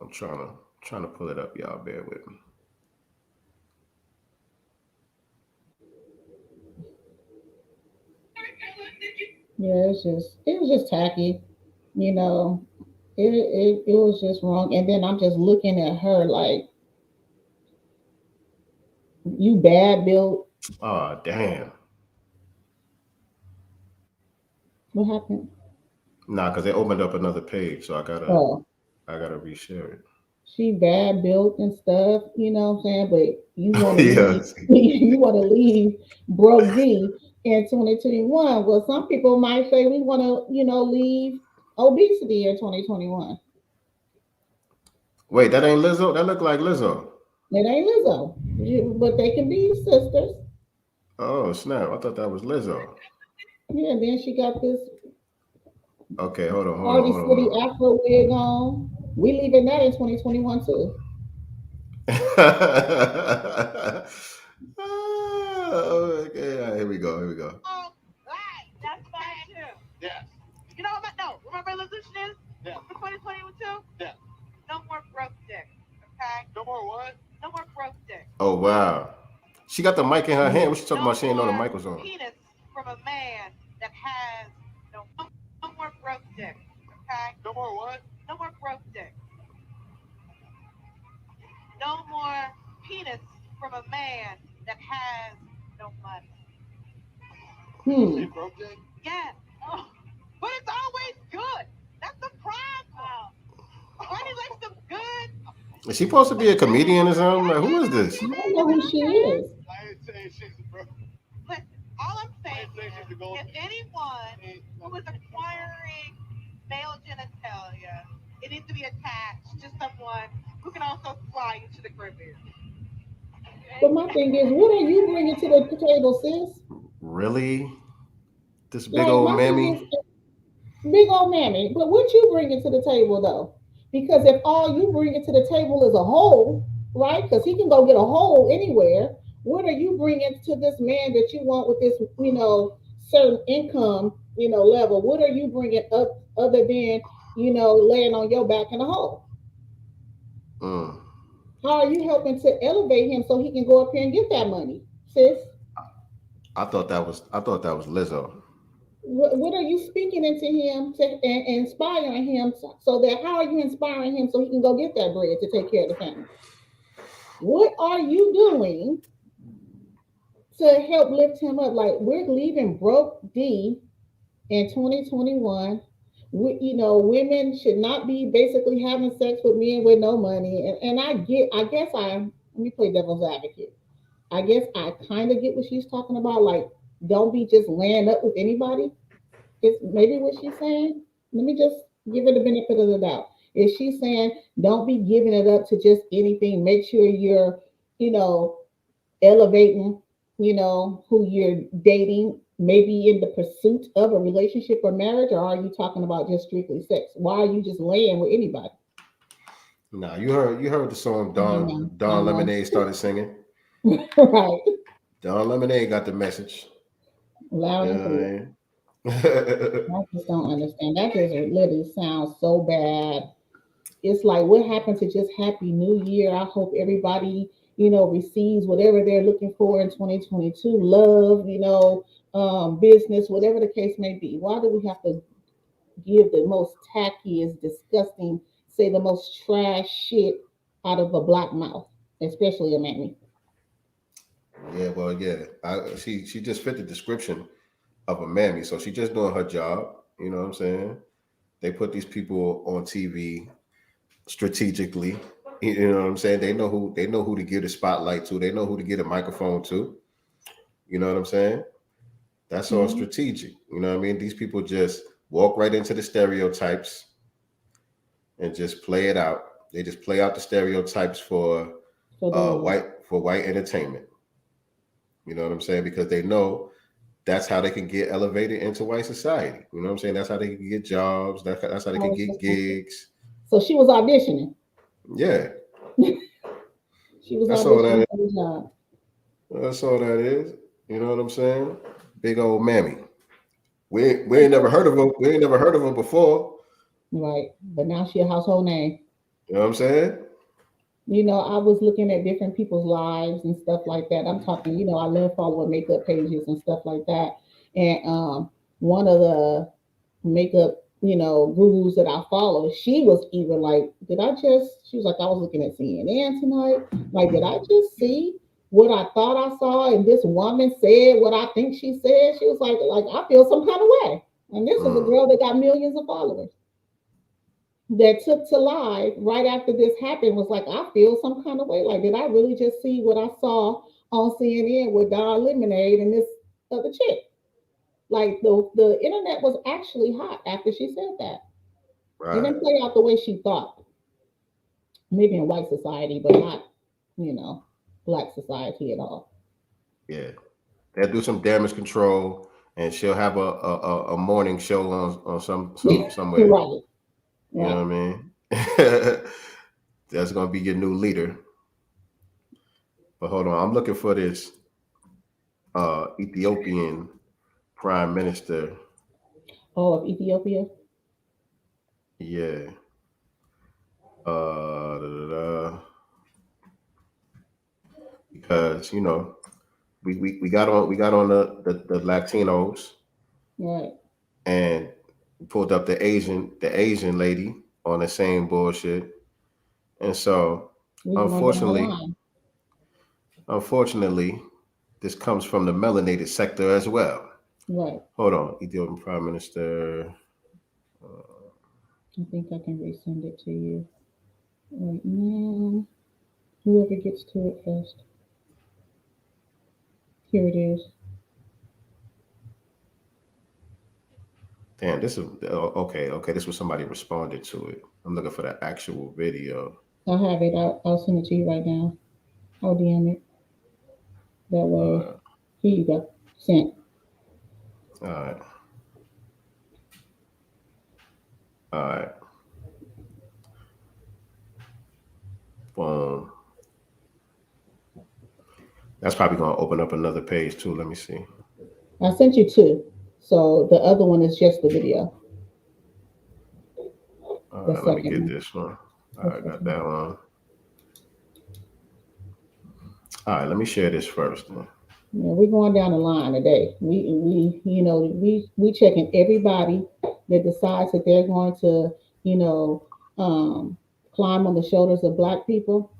I'm trying to pull it up, y'all. Bear with me. Yeah, it was just tacky, you know. It was just wrong. And then I'm just looking at her like, you bad built. Oh, damn. What happened? Nah, because they opened up another page, so I gotta reshare it. She bad built and stuff, you know what I'm saying? But you want to Yes. you want to leave broke D in 2021. Well, some people might say we want to, leave obesity in 2021. Wait, that ain't Lizzo? That look like Lizzo. It ain't Lizzo, but they can be sisters. Oh, snap. I thought that was Lizzo. Yeah, then she got this Okay, hold on. Party City Afro wig on. We leaving that in 2021 too. Okay, right, here we go. Oh, right. That's fine too. Yes. You know what? No, what my resolution is? Yeah. For 2022? Yeah. No more broke dick. Okay? No more what? No more broke dick. Oh, wow. She got the mic in her hand. What she talking about? She ain't know the mic was on. Penis from a man that has no more broke dick. Okay? No more what? No more broke dick. No more penis from a man that has no money. You broke dick? Yeah. Oh. But it's always good. That's the problem. Money likes them good. Is she supposed to be a comedian or something? Like, who is this? I don't know who she is. I ain't saying she's a broke. Listen, all I'm saying I ain't saying is, she's a gold. if anyone who is acquiring male genitalia, it needs to be attached to someone who can also fly you to the Caribbean. But my thing is, what are you bringing to the table, sis? Really? This big Like, old my thing mammy? is, big old mammy. But what you bringing to the table, though? Because if all you bringing to the table is a hole, right? Because he can go get a hole anywhere. What are you bringing to this man that you want with this, certain income, level? What are you bringing up other than, laying on your back in a hole? Mm. How are you helping to elevate him so he can go up here and get that money, sis? I thought that was Lizzo. What are you speaking into him and inspiring him so that how are you inspiring him so he can go get that bread to take care of the family? What are you doing to help lift him up? Like, we're leaving broke D in 2021. Women should not be basically having sex with men with no money. And let me play devil's advocate. I guess I kind of get what she's talking about. Like, don't be just laying up with anybody. It's maybe what she's saying. Let me just give her the benefit of the doubt. Is she saying don't be giving it up to just anything? Make sure you're, elevating, who you're dating, maybe in the pursuit of a relationship or marriage, or are you talking about just strictly sex? Why are you just laying with anybody? Nah, you heard the song Dawn Lemonade started singing. Right. Dawn Lemonade got the message. Loud and clear. I just don't understand. That just literally sounds so bad. It's like, what happened to just Happy New Year? I hope everybody receives whatever they're looking for in 2022, love, business, whatever the case may be. Why do we have to give the most tackiest, disgusting, say the most trash shit out of a black mouth, especially a mammy? Yeah, well, yeah. She just fit the description of a mammy. So she just doing her job. You know what I'm saying? They put these people on TV strategically. You know what I'm saying? They know who to give the spotlight to. They know who to get a microphone to. You know what I'm saying? That's all Mhm. strategic. You know what I mean? These people just walk right into the stereotypes and just play it out. They just play out the stereotypes for For the love. white entertainment. You know what I'm saying? Because they know that's how they can get elevated into white society. You know what I'm saying? That's how they can get jobs. That's how they I can was get just gonna say. gigs. So she was auditioning. Yeah, She was that's all that auditioning is. for the job. That's all that is. You know what I'm saying? Big old mammy. We ain't never heard of her. We ain't never heard of her before. Right. But now she a household name. You know what I'm saying? I was looking at different people's lives and stuff like that. I'm talking, I love following makeup pages and stuff like that. And one of the makeup, gurus that I follow, she was even like, she was like, I was looking at CNN tonight. Like, did I just see what I thought I saw? And this woman said what I think she said. She was like, I feel some kind of way. And this is a Mm, girl that got millions of followers that took to live right after this happened, was like, I feel some kind of way. Like, did I really just see what I saw on CNN with Don Lemonade and this other chick? Like, the internet was actually hot after she said that. It right. didn't play out the way she thought. Maybe in white society, but not, you know, black society at all. Yeah. They'll do some damage control, and she'll have a morning show on somewhere. Right. You Right. know what I mean? That's gonna be your new leader. But hold on, I'm looking for this Ethiopian prime minister. Oh, of Ethiopia. Yeah. Da, da, da. Because we got on the Latinos Right. and pulled up the Asian lady on the same bullshit. And so We going down the unfortunately, line. unfortunately, this comes from the melanated sector as well. Right. Hold on, Ethiopian Prime Minister. I think I can resend it to you right now. Whoever gets to it first. Here it is. Damn, this is okay. Okay, this was somebody responded to it. I'm looking for the actual video. I have it. I'll send it to you right now. I'll DM it. That way. Uh, Here you go. Sent. all right, all right. Boom. That's probably gonna open up another page too. Let me see. I sent you two. So the other one is just the video. All The right, let me second get one. this one. All The right, got second one. that one. All right, let me share this first. Then. Yeah, we're going down the line today. We checking everybody that decides that they're going to, you know, um, climb on the shoulders of Black people,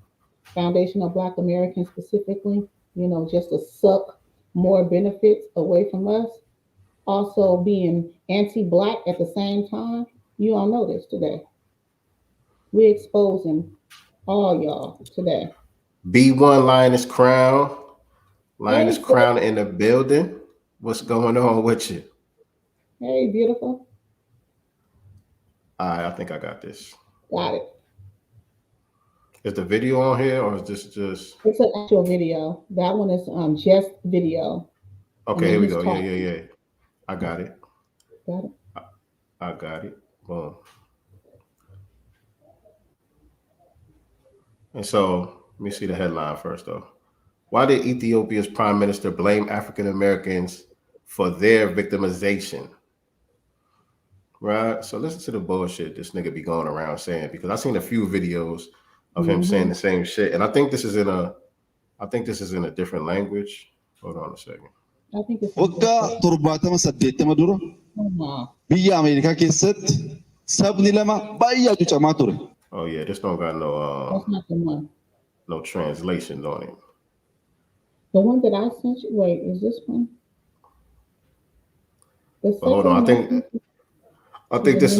foundation of Black Americans specifically, just to suck more benefits away from us. Also being anti-Black at the same time. You all know this today. We're exposing all y'all today. B1 Lioness Crown. Lioness Hey, Crown in the building. What's going on with you? hey, beautiful. All right, I think I got this. Got it. Is the video on here or is this just It's an actual video. That one is just video, and okay? then Here we he's go. Yeah, yeah, talking. yeah. I got it. Got it. I got it. Boom. And so let me see the headline first though. Why did Ethiopia's prime minister blame African Americans for their victimization? Right. So listen to the bullshit this nigga be going around saying because I've seen a few videos of him saying Mm-hmm. the same shit. And I think this is in a I think this is in a different language. Hold on a second. I think it's Waggaa 78 dura wow. biyya Ameerikaa keessatti sabni lama baay'ee hacuucamaa ture. Oh yeah, this don't got That's not the one. no translations on it. The one that I sent you. Wait, is this one? The But hold on, second I think this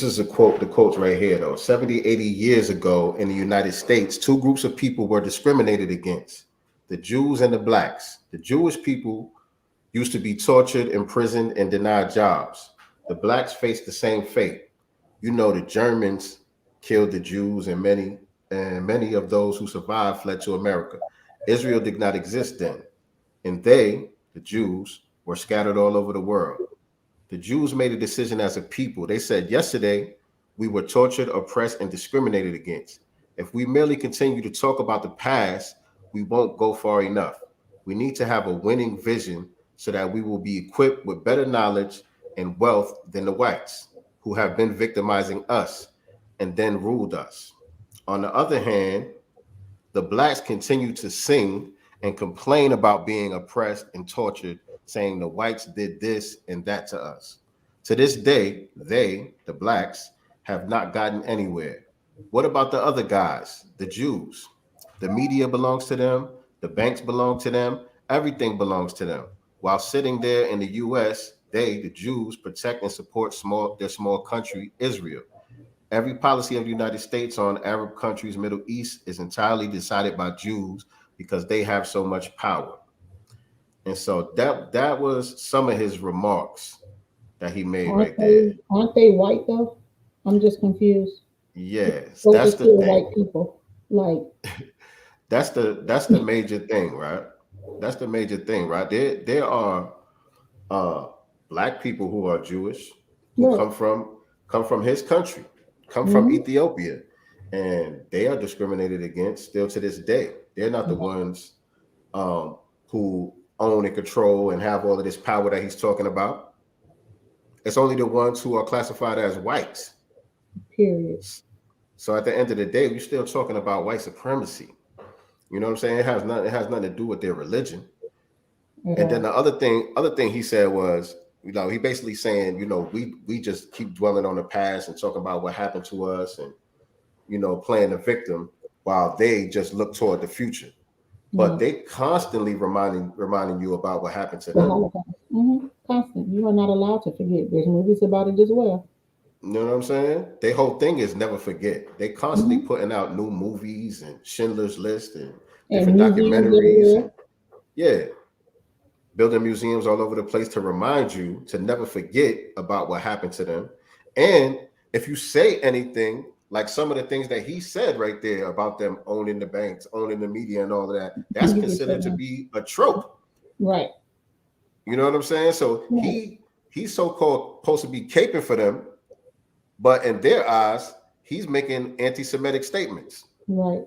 is a quote. The quote's right here though. 70, 80 years ago in the United States, two groups of people were discriminated against: the Jews and the blacks. The Jewish people used to be tortured, imprisoned, and denied jobs. The blacks faced the same fate. You know, the Germans killed the Jews, and many of those who survived fled to America. Israel did not exist then, and they, the Jews, were scattered all over the world. The Jews made a decision as a people. They said, yesterday, we were tortured, oppressed, and discriminated against. If we merely continue to talk about the past, we won't go far enough. We need to have a winning vision so that we will be equipped with better knowledge and wealth than the whites, who have been victimizing us and then ruled us. On the other hand, the blacks continue to sing and complain about being oppressed and tortured, saying the whites did this and that to us. To this day, they, the blacks, have not gotten anywhere. What about the other guys, the Jews? The media belongs to them, the banks belong to them, everything belongs to them. While sitting there in the US, they, the Jews, protect and support their small country, Israel. Every policy of the United States on Arab countries, Middle East, is entirely decided by Jews because they have so much power. And so that was some of his remarks that he made there. Aren't they white though? I'm just confused. Yes, Those that's are still the thing. white people. Like that's the major thing, right? That's the major thing, right? There are black people who are Jewish who right. come from his country, come from Ethiopia, and they are discriminated against still to this day. They're not the ones who own and control and have all of this power that he's talking about. It's only the ones who are classified as whites. Period. So at the end of the day, we're still talking about white supremacy. You know what I'm saying? It has nothing to do with their religion. And then the other thing he said was, you know, he basically saying, you know, we just keep dwelling on the past and talking about what happened to us and, you know, playing the victim while they just look toward the future. But they constantly reminding you about what happened to them. Constant. You are not allowed to forget. There's movies about it as well. You know what I'm saying? Their whole thing is never forget. They constantly putting out new movies and Schindler's List and different documentaries. Yeah. Building museums all over the place to remind you to never forget about what happened to them. And if you say anything, like some of the things that he said right there about them owning the banks, owning the media and all of that, that's considered to be a trope. Right. You know what I'm saying? So he's so-called supposed to be caping for them, but in their eyes, he's making anti-Semitic statements. Right.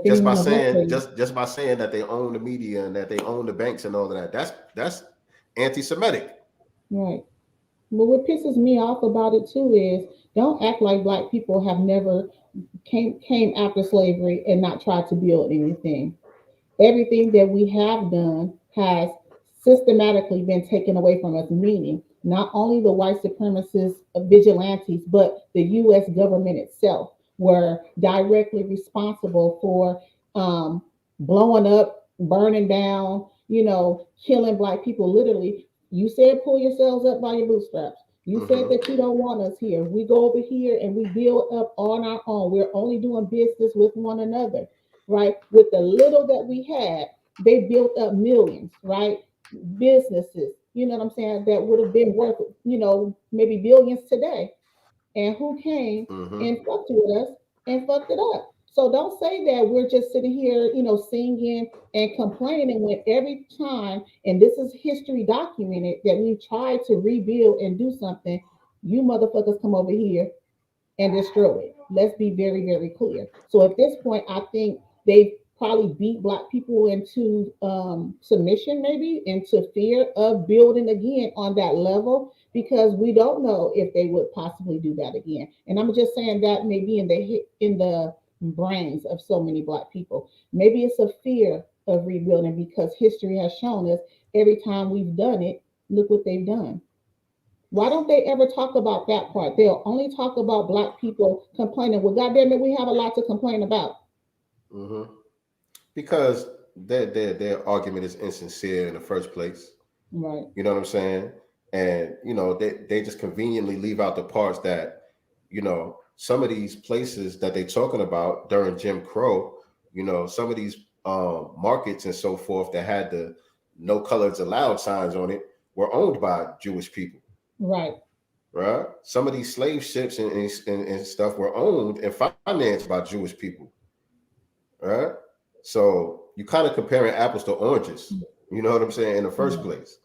Just by saying that they own the media and that they own the banks and all of that, that's anti-Semitic. Right. But what pisses me off about it too is don't act like black people have never came after slavery and not tried to build anything. Everything that we have done has systematically been taken away from us, meaning not only the white supremacist vigilantes, but the U.S. government itself were directly responsible for blowing up, burning down, you know, killing black people. Literally, you said pull yourselves up by your bootstraps. You said that you don't want us here. We go over here and we build up on our own. We're only doing business with one another, right? With the little that we had, they built up millions, right? Businesses, you know what I'm saying, that would have been worth, you know, maybe billions today. And who came and fucked with us and fucked it up. So don't say that we're just sitting here, you know, singing and complaining when every time, and this is history documented, that we tried to rebuild and do something, you motherfuckers come over here and destroy it. Let's be very, very clear. So at this point, I think they probably beat black people into submission, maybe into fear of building again on that level, because we don't know if they would possibly do that again. And I'm just saying that maybe in the brains of so many Black people. Maybe it's a fear of rebuilding because history has shown us every time we've done it, look what they've done. Why don't they ever talk about that part? They'll only talk about Black people complaining. Well, goddamn it, we have a lot to complain about. Mm-hmm. Because their argument is insincere in the first place. Right. You know what I'm saying? And they just conveniently leave out the parts that, some of these places that they're talking about during Jim Crow, some of these markets and so forth that had the no colors allowed signs on it were owned by Jewish people. Right. Right. Some of these slave ships and stuff were owned and financed by Jewish people. Right. So you kind of comparing apples to oranges. You know what I'm saying? In the first place.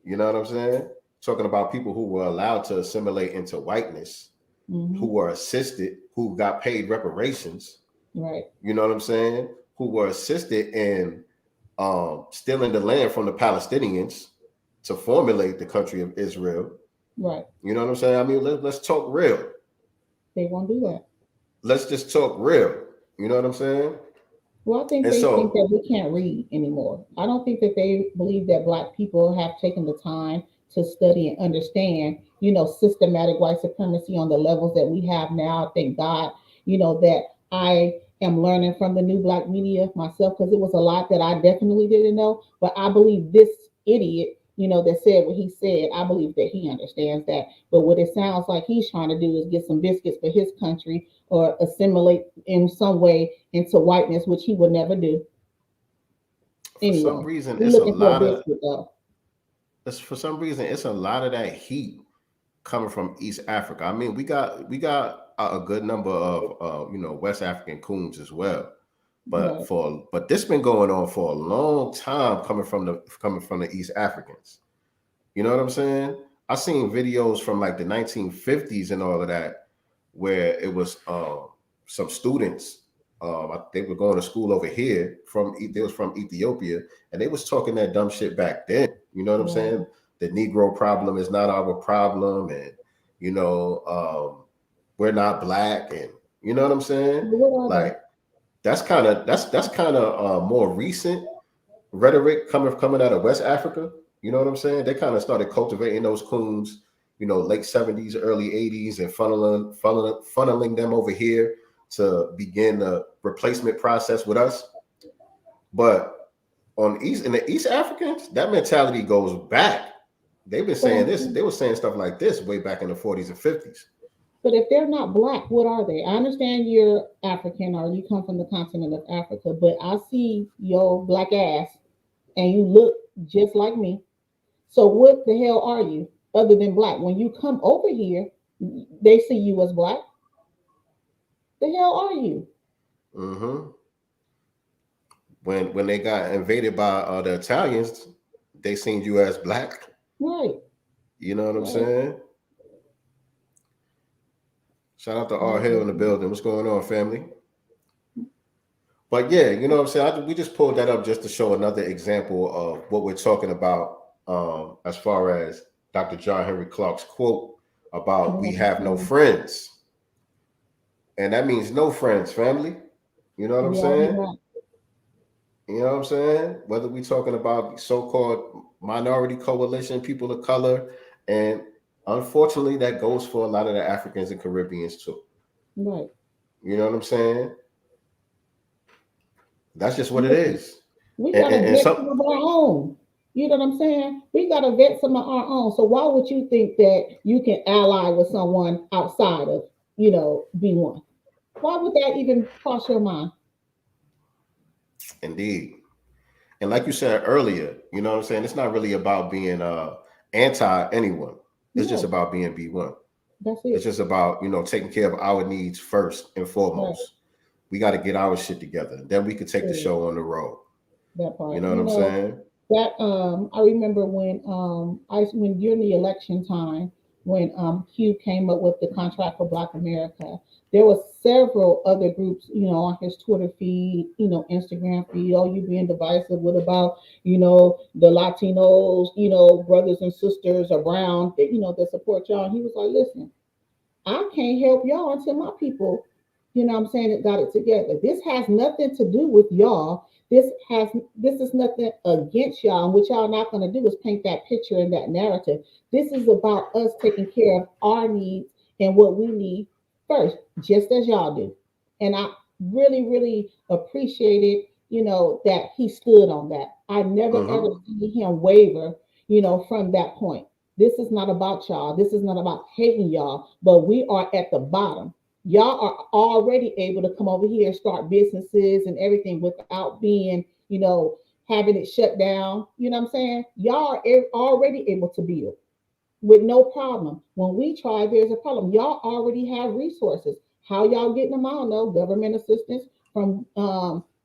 You know what I'm saying? Talking about people who were allowed to assimilate into whiteness, who were assisted, who got paid reparations. Right. You know what I'm saying? Who were assisted in stealing the land from the Palestinians to formulate the country of Israel. Right. You know what I'm saying? I mean, let's talk real. They won't do that. Let's just talk real. You know what I'm saying? Well, I think they think that we can't read anymore. I don't think that they believe that Black people have taken the time to study and understand, systematic white supremacy on the levels that we have now. Thank God, that I am learning from the new Black media myself, because it was a lot that I definitely didn't know. But I believe this idiot, that said what he said, I believe that he understands that. But what it sounds like he's trying to do is get some biscuits for his country or assimilate in some way into whiteness, which he would never do. Anyway, for some reason, it's a lot of that heat coming from East Africa. I mean, we got a good number of West African coons as well. But but this been going on for a long time coming from the East Africans. You know what I'm saying? I seen videos from like the 1950s and all of that, where it was some students. They were going to school over here they was from Ethiopia, and they was talking that dumb shit back then. You know what I'm saying? The Negro problem is not our problem, and we're not Black, and you know what I'm saying? Like that's kind of more recent rhetoric coming out of West Africa. You know what I'm saying? They kind of started cultivating those coons, late 70s, early 80s, and funneling them over here to begin the replacement process with us. But in the East Africans, that mentality goes back. They've been saying this. They were saying stuff like this way back in the 40s and 50s. But if they're not Black, what are they? I understand you're African or you come from the continent of Africa, but I see your Black ass and you look just like me. So what the hell are you other than Black? When you come over here, they see you as Black. The hell are you? Mm-hmm. When they got invaded by the Italians, they seen you as Black. Right. You know what I'm saying? Shout out to R Hill in the building. What's going on, family? But yeah, you know what I'm saying? We just pulled that up just to show another example of what we're talking about as far as Dr. John Henry Clarke's quote about we have no friends. And that means no friends, family. You know what I'm saying? You know what I'm saying? Whether we're talking about so-called minority coalition, people of color, and unfortunately, that goes for a lot of the Africans and Caribbeans too. Right. You know what I'm saying? That's just what it is. We got to vet some of our own. You know what I'm saying? We got to vet some of our own. So why would you think that you can ally with someone outside of, B1? Why would that even cross your mind? Indeed. And like you said earlier, you know what I'm saying? It's not really about being anti anyone. It's just about being B1. That's it. It's just about, taking care of our needs first and foremost. Right. We got to get our shit together. Then we could take the show on the road. That part. You know what I'm saying? That I remember when during the election time, when Hugh came up with the Contract for Black America, there were several other groups, on his Twitter feed, Instagram feed. Oh, you being divisive. What about, the Latinos, brothers and sisters or brown, that support y'all. And he was like, listen, I can't help y'all until my people, you know what I'm saying, that got it together. This has nothing to do with y'all. This is nothing against y'all. And what y'all not going to do is paint that picture and that narrative. This is about us taking care of our needs and what we need first, just as y'all do. And I really, really appreciated, you know, that he stood on that. I never ever see him waver, you know, from that point. This is not about y'all. This is not about hating y'all, but we are at the bottom. Y'all are already able to come over here and start businesses and everything without being, you know, having it shut down. You know what I'm saying? Y'all are already able to build with no problem. When we try, there's a problem. Y'all already have resources. How y'all getting them? I don't know. Government assistance from,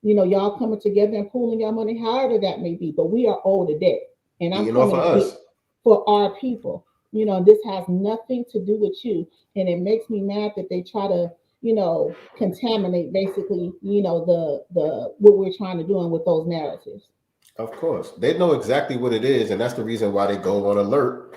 you know, y'all coming together and pooling your money, however that may be. But we are owed a debt, and I'm coming to get for our people. You know, this has nothing to do with you, and it makes me mad that they try to, you know, contaminate basically, you know, the what we're trying to do and with those narratives. Of course, they know exactly what it is, and that's the reason why they go on alert.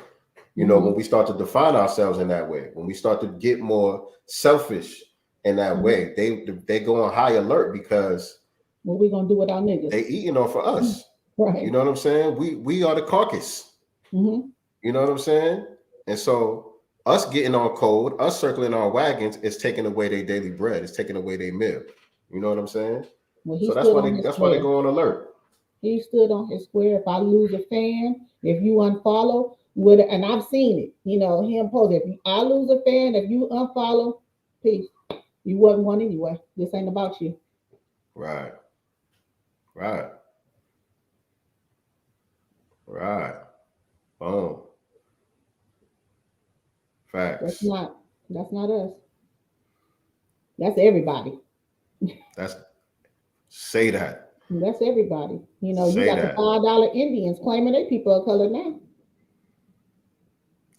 You know, when we start to define ourselves in that way, when we start to get more selfish in that way, they go on high alert because what we gonna do with our niggas? They eating off of us, right? You know what I'm saying? We are the carcass. You know what I'm saying? And so us getting on code, us circling our wagons, is taking away their daily bread. It's taking away their meal. You know what I'm saying? Well, so that's why they go on alert. He stood on his square. If I lose a fan, if you unfollow, and I've seen it, you know, him post. If I lose a fan, if you unfollow, peace. You wasn't one anyway. This ain't about you. Right. Boom. Facts. That's not us. That's everybody. Say that. That's everybody. You know, Say you got that. the $5 Indians claiming they people of color now.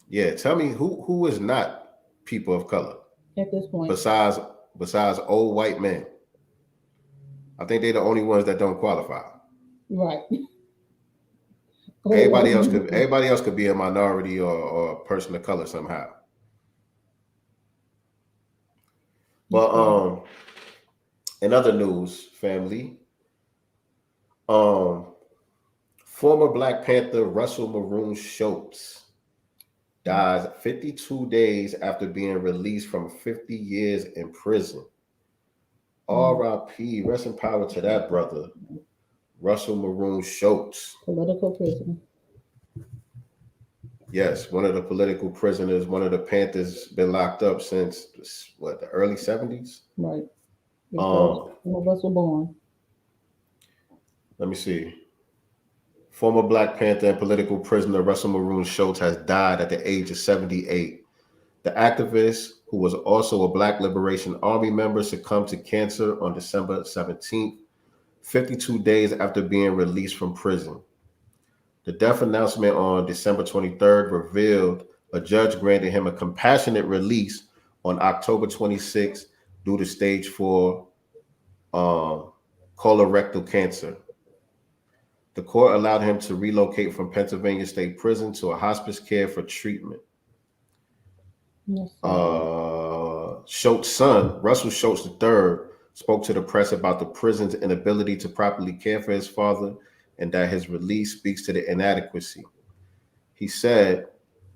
Yeah, tell me who is not people of color at this point. Besides old white men. I think they're the only ones that don't qualify. Right. Everybody else could be a minority or a person of color somehow. But in other news, family, former Black Panther Russell Maroon Schultz dies 52 days after being released from 50 years in prison. R.I.P. Rest in power to that brother, Russell Maroon Schultz. Political prisoner. Yes, one of the political prisoners, one of the Panthers, been locked up since the early 70s? Right. Some of us were born. Let me see. Former Black Panther and political prisoner Russell Maroon Schultz has died at the age of 78. The activist, who was also a Black Liberation Army member, succumbed to cancer on December 17th, 52 days after being released from prison. The death announcement on December 23rd revealed a judge granted him a compassionate release on October 26th due to stage 4 colorectal cancer. The court allowed him to relocate from Pennsylvania State Prison to a hospice care for treatment. Yes, Schultz's son, Russell Schultz III, spoke to the press about the prison's inability to properly care for his father and that his release speaks to the inadequacy. He said,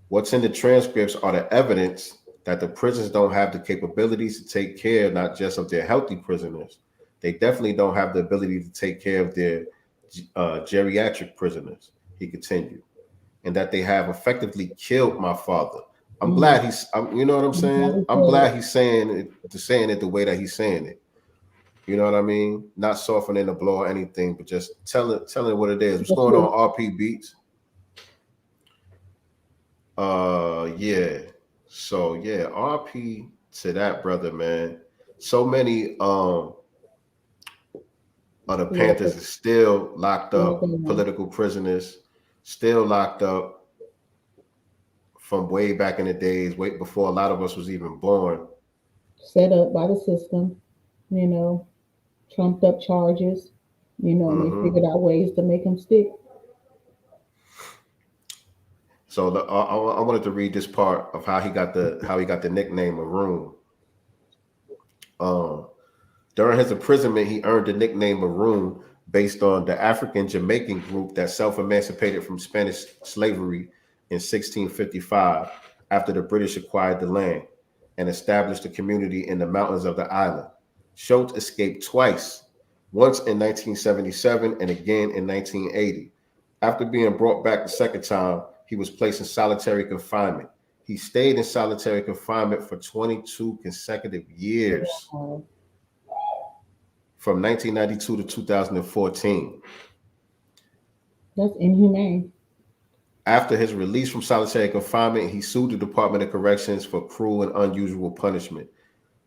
"What's in the transcripts are the evidence that the prisons don't have the capabilities to take care not just of their healthy prisoners, they definitely don't have the ability to take care of their geriatric prisoners," he continued, "and that they have effectively killed my father." I'm glad you know what I'm saying? I'm glad he's saying it the way that he's saying it. You know what I mean? Not softening the blow or anything, but just telling what it is. What's going on, RP Beats? Yeah. So yeah, RP to that brother, man. So many of the Panthers are still locked up, political prisoners, still locked up from way back in the days, way before a lot of us was even born. Set up by the system, you know, trumped up charges, you know, and they figured out ways to make them stick. So I wanted to read this part of how he got the nickname Maroon. During his imprisonment, he earned the nickname Maroon based on the African Jamaican group that self-emancipated from Spanish slavery in 1655 after the British acquired the land and established a community in the mountains of the island. Schultz escaped twice, once in 1977 and again in 1980. After being brought back the second time, he was placed in solitary confinement. He stayed in solitary confinement for 22 consecutive years, from 1992 to 2014. That's inhumane. After his release from solitary confinement, he sued the Department of Corrections for cruel and unusual punishment.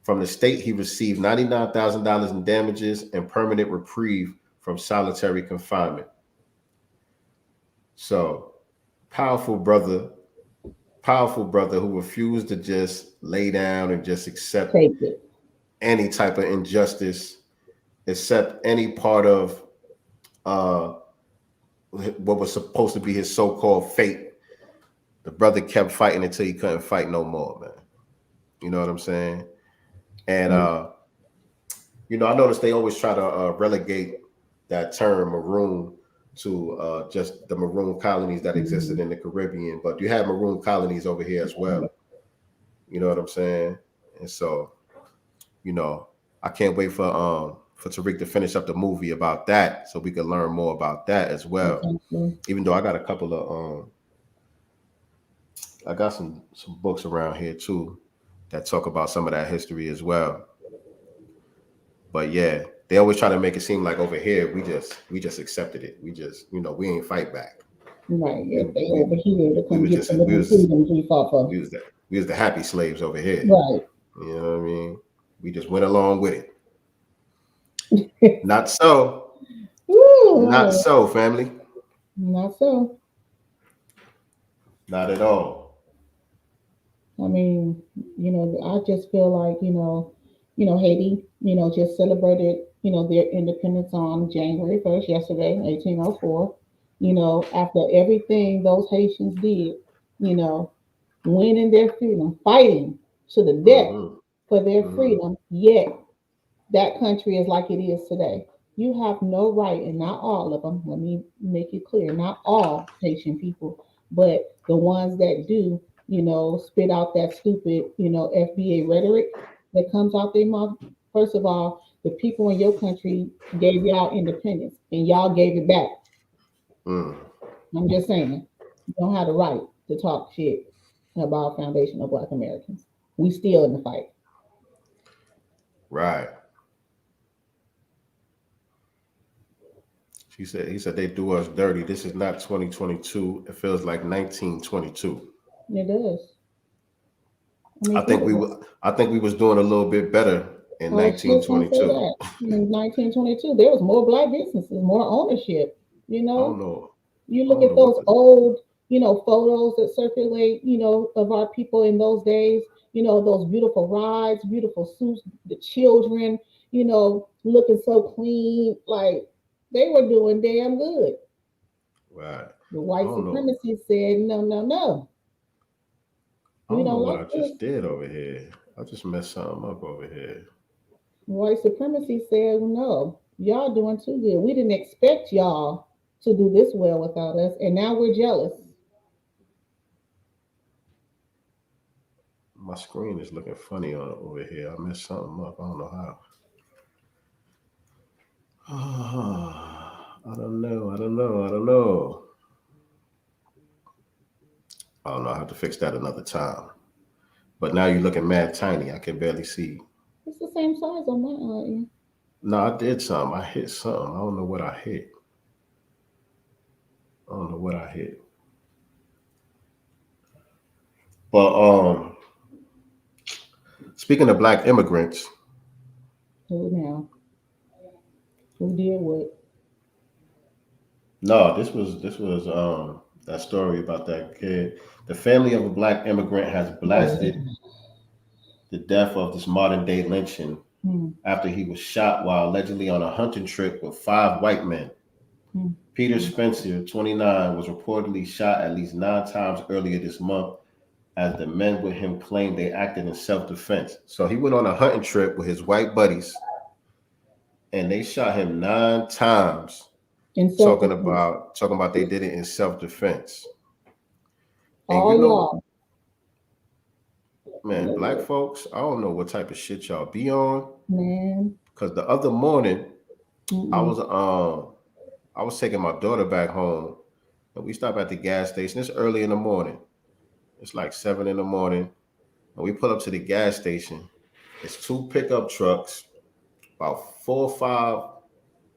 From the state, he received $99,000 in damages and permanent reprieve from solitary confinement. So, powerful brother who refused to just lay down and just accept any type of injustice, accept any part of what was supposed to be his so-called fate. The brother kept fighting until he couldn't fight no more, man. You know what I'm saying? And you know, I noticed they always try to relegate that term maroon to just the maroon colonies that existed in the Caribbean, but you have maroon colonies over here as well. You know what I'm saying? And so, you know, I can't wait for Tariq to finish up the movie about that, so we can learn more about that as well. Even though I got a couple of I got some books around here too that talk about some of that history as well. But yeah, they always try to make it seem like over here we just accepted it. We just, you know, we ain't fight back. Right. Yeah, they over here to come get some of the freedoms we fought for. We was the happy slaves over here. Right. You know what I mean? We just went along with it. Not so. Ooh, not so, family. Not so. Not at all. I mean, you know, I just feel like, you know, Haiti, you know, just celebrated, you know, their independence on January 1st, yesterday, 1804. You know, after everything those Haitians did, you know, winning their freedom, fighting to the death for their freedom, yet that country is like it is today. You have no right, and not all of them, let me make it clear, not all Haitian people, but the ones that do, you know, spit out that stupid, you know, FBA rhetoric that comes out their mouth. First of all, the people in your country gave y'all independence and y'all gave it back. I'm just saying, you don't have the right to talk shit about foundational Black Americans. We still in the fight. Right. He said they do us dirty. This is not 2022. It feels like 1922. It does. I think we was doing a little bit better in 1922. In 1922, there was more Black businesses, more ownership. You know, you look at those old, you know, photos that circulate, you know, of our people in those days. You know, those beautiful rides, beautiful suits, the children, you know, looking so clean, like they were doing damn good. Right. The white supremacy said, no. I don't know what I just did over here. I just messed something up over here. White supremacy said, no, y'all doing too good. We didn't expect y'all to do this well without us, and now we're jealous. My screen is looking funny over here. I messed something up. I don't know how. I don't know. I have to fix that another time. But now you're looking mad tiny. I can barely see. It's the same size on my eye. No, I did something. I hit something. I don't know what I hit. But speaking of Black immigrants. Who now? Who did what? No, this was that story about that kid. The family of a Black immigrant has blasted the death of this modern day lynching after he was shot while allegedly on a hunting trip with 5 white men. Peter Spencer, 29, was reportedly shot at least 9 times earlier this month as the men with him claimed they acted in self-defense. So he went on a hunting trip with his white buddies, and they shot him 9 times, talking about they did it in self-defense. And all y'all, man, black folks, I don't know what type of shit y'all be on, man. because the other morning, I was taking my daughter back home, and we stopped at the gas station. It's early in the morning. It's like 7 in the morning, and we pull up to the gas station. It's 2 pickup trucks, about 4, 5,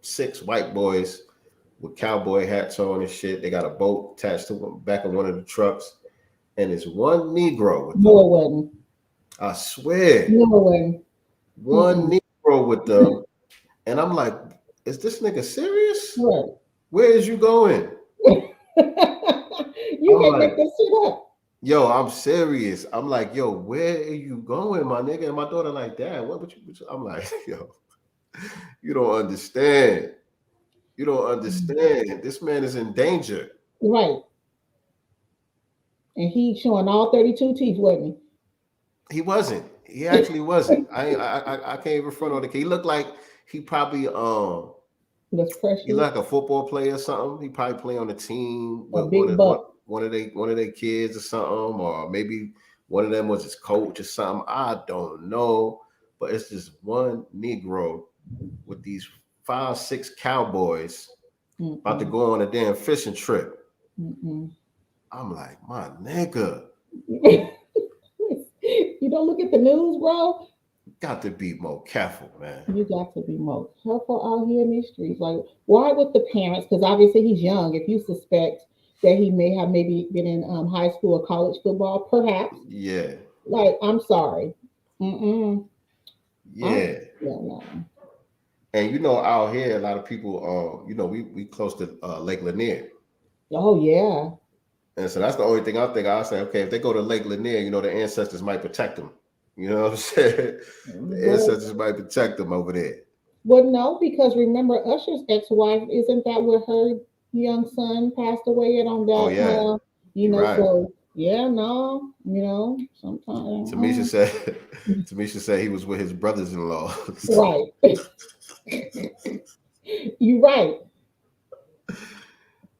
6 white boys with cowboy hats on and shit. They got a boat attached to the back of one of the trucks, and it's one Negro with them. I swear, one Negro with them, and I'm like, is this nigga serious? Right. Where is you going? You can't make this shit up. Yo, I'm serious. I'm like, yo, where are you going, my nigga? And my daughter like, Dad, what would you? I'm like, yo, you don't understand. You don't understand. This man is in danger. Right. And he showing all 32 teeth, wasn't he? He wasn't. He actually wasn't. I can't even front on the kid. He looked like he probably he like a football player or something. He probably play on the team with one of their kids or something, or maybe one of them was his coach or something. I don't know, but it's just one Negro with these 5, 6 cowboys about to go on a damn fishing trip. I'm like, my nigga. You don't look at the news, bro. Got to be more careful, man. You got to be more careful out here in these streets. Like, why with the parents? Because obviously he's young. If you suspect that he may have maybe been in high school or college football, perhaps. Yeah. Like, I'm sorry. Yeah. No. And you know, out here, a lot of people, you know, we close to Lake Lanier. Oh yeah. And so that's the only thing I think. I say, okay, if they go to Lake Lanier, you know, the ancestors might protect them. You know what I'm saying? The ancestors might protect them over there. Well, no, because remember Usher's ex-wife, isn't that where her young son passed away at on that? Oh yeah. You know, right. So yeah, no, you know, sometimes. Tamisha said he was with his brothers-in-law. Right. You're right.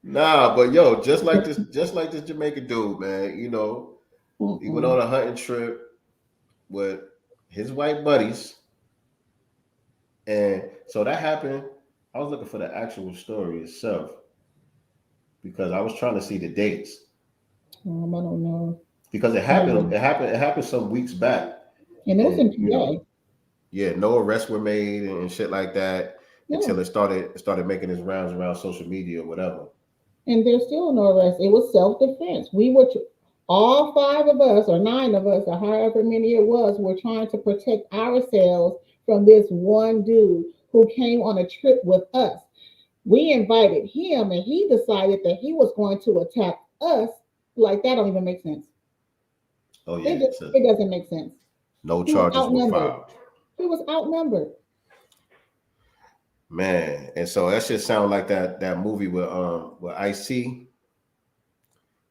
Nah, but yo, just like this Jamaican dude, man, you know, he went on a hunting trip with his white buddies. And so that happened. I was looking for the actual story itself because I was trying to see the dates. I don't know. Because it happened some weeks back. And it was in PA. You know, yeah, no arrests were made and shit like that until it started making its rounds around social media or whatever. And there's still no arrest. It was self-defense. We were all 5 of us or 9 of us or however many it was were trying to protect ourselves from this one dude who came on a trip with us. We invited him and he decided that he was going to attack us. Like, that don't even make sense. Oh yeah. It doesn't make sense. No charges were filed. He was outnumbered. Man, and so that shit sound like that movie with Ice-T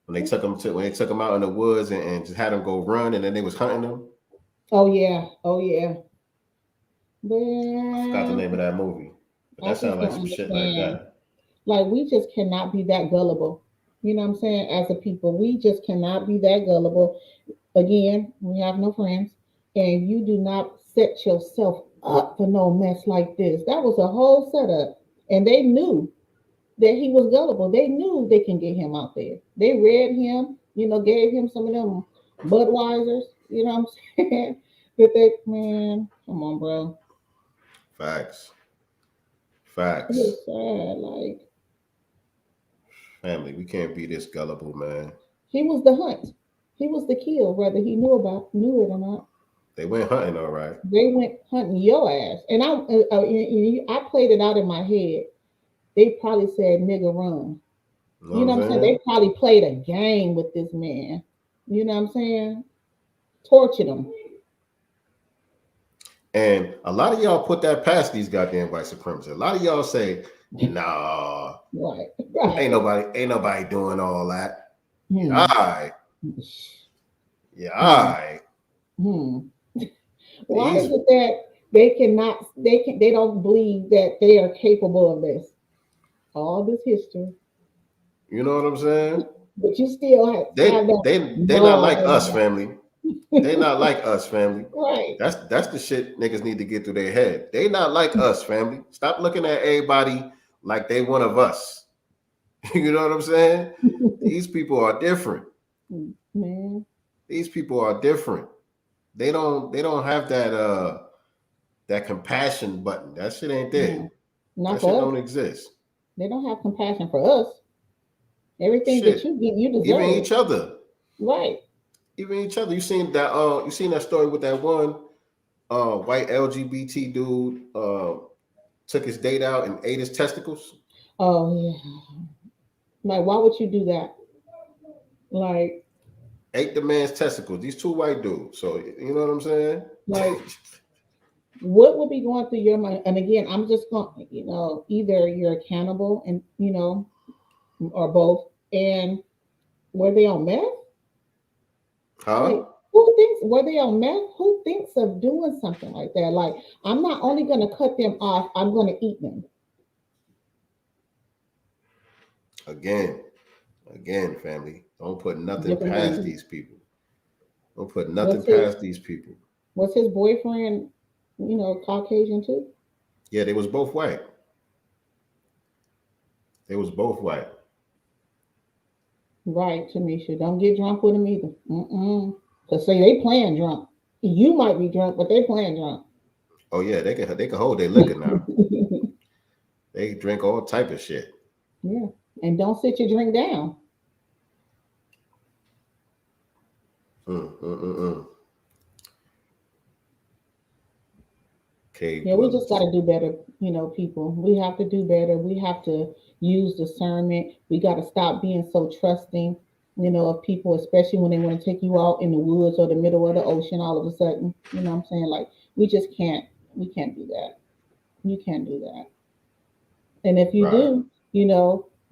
when they took him out in the woods and just had him go run and then they was hunting him. Oh yeah. But I forgot the name of that movie. But that sounds like some shit like that. Like, we just cannot be that gullible. You know what I'm saying? As a people, we just cannot be that gullible. Again, we have no friends, and you do not set yourself up for no mess like this. That was a whole setup, and they knew that he was gullible. They knew they can get him out there. They read him, you know, gave him some of them Budweisers, you know what I'm saying? Man, come on, bro. Facts. It's sad, like. Family, we can't be this gullible, man. He was the hunt. He was the kill, whether he knew it or not. They went hunting, all right. They went hunting your ass. And I played it out in my head. They probably said, nigga, run. You know what I'm saying? They probably played a game with this man. You know what I'm saying? Tortured him. And a lot of y'all put that past these goddamn white supremacists. A lot of y'all say, nah, right. Ain't nobody doing all that. Hmm. All right. Yeah, all right. Why is it that they don't believe that they are capable of this? All this history. You know what I'm saying? But you still have that. They not like us, family. They not like us, family. Right. That's the shit niggas need to get through their head. They not like us, family. Stop looking at everybody like they one of us. You know what I'm saying? These people are different. Man. These people are different. They don't have that compassion button. That shit ain't there. Not that for shit us. don't exist. They don't have compassion for us. Everything Shit. that you get, you deserve. Even each other. Right. Even each other. You seen that story with that one white LGBT dude took his date out and ate his testicles? Oh yeah. Like, why would you do that? Like, ate the man's testicles. These two white dudes. So you know what I'm saying? Like, what would be going through your mind? And again, I'm just going, either you're accountable and or both. And were they on meth? Huh? Like, were they on meth? Who thinks of doing something like that? Like, I'm not only going to cut them off, I'm going to eat them. Again, family. Don't put nothing past these people. Don't put nothing past these people. Was his boyfriend, Caucasian too? Yeah, they was both white. They was both white. Right, Tamisha. Don't get drunk with them either. Because say they playing drunk. You might be drunk, but they playing drunk. Oh yeah, they can hold their liquor now. They drink all type of shit. Yeah, and don't sit your drink down. Okay. Yeah, we just got to do better, people. We have to do better. We have to use discernment. We got to stop being so trusting, of people, especially when they want to take you out in the woods or the middle of the ocean all of a sudden. You know what I'm saying? Like, we just can't do that. You can't do that. And if you do,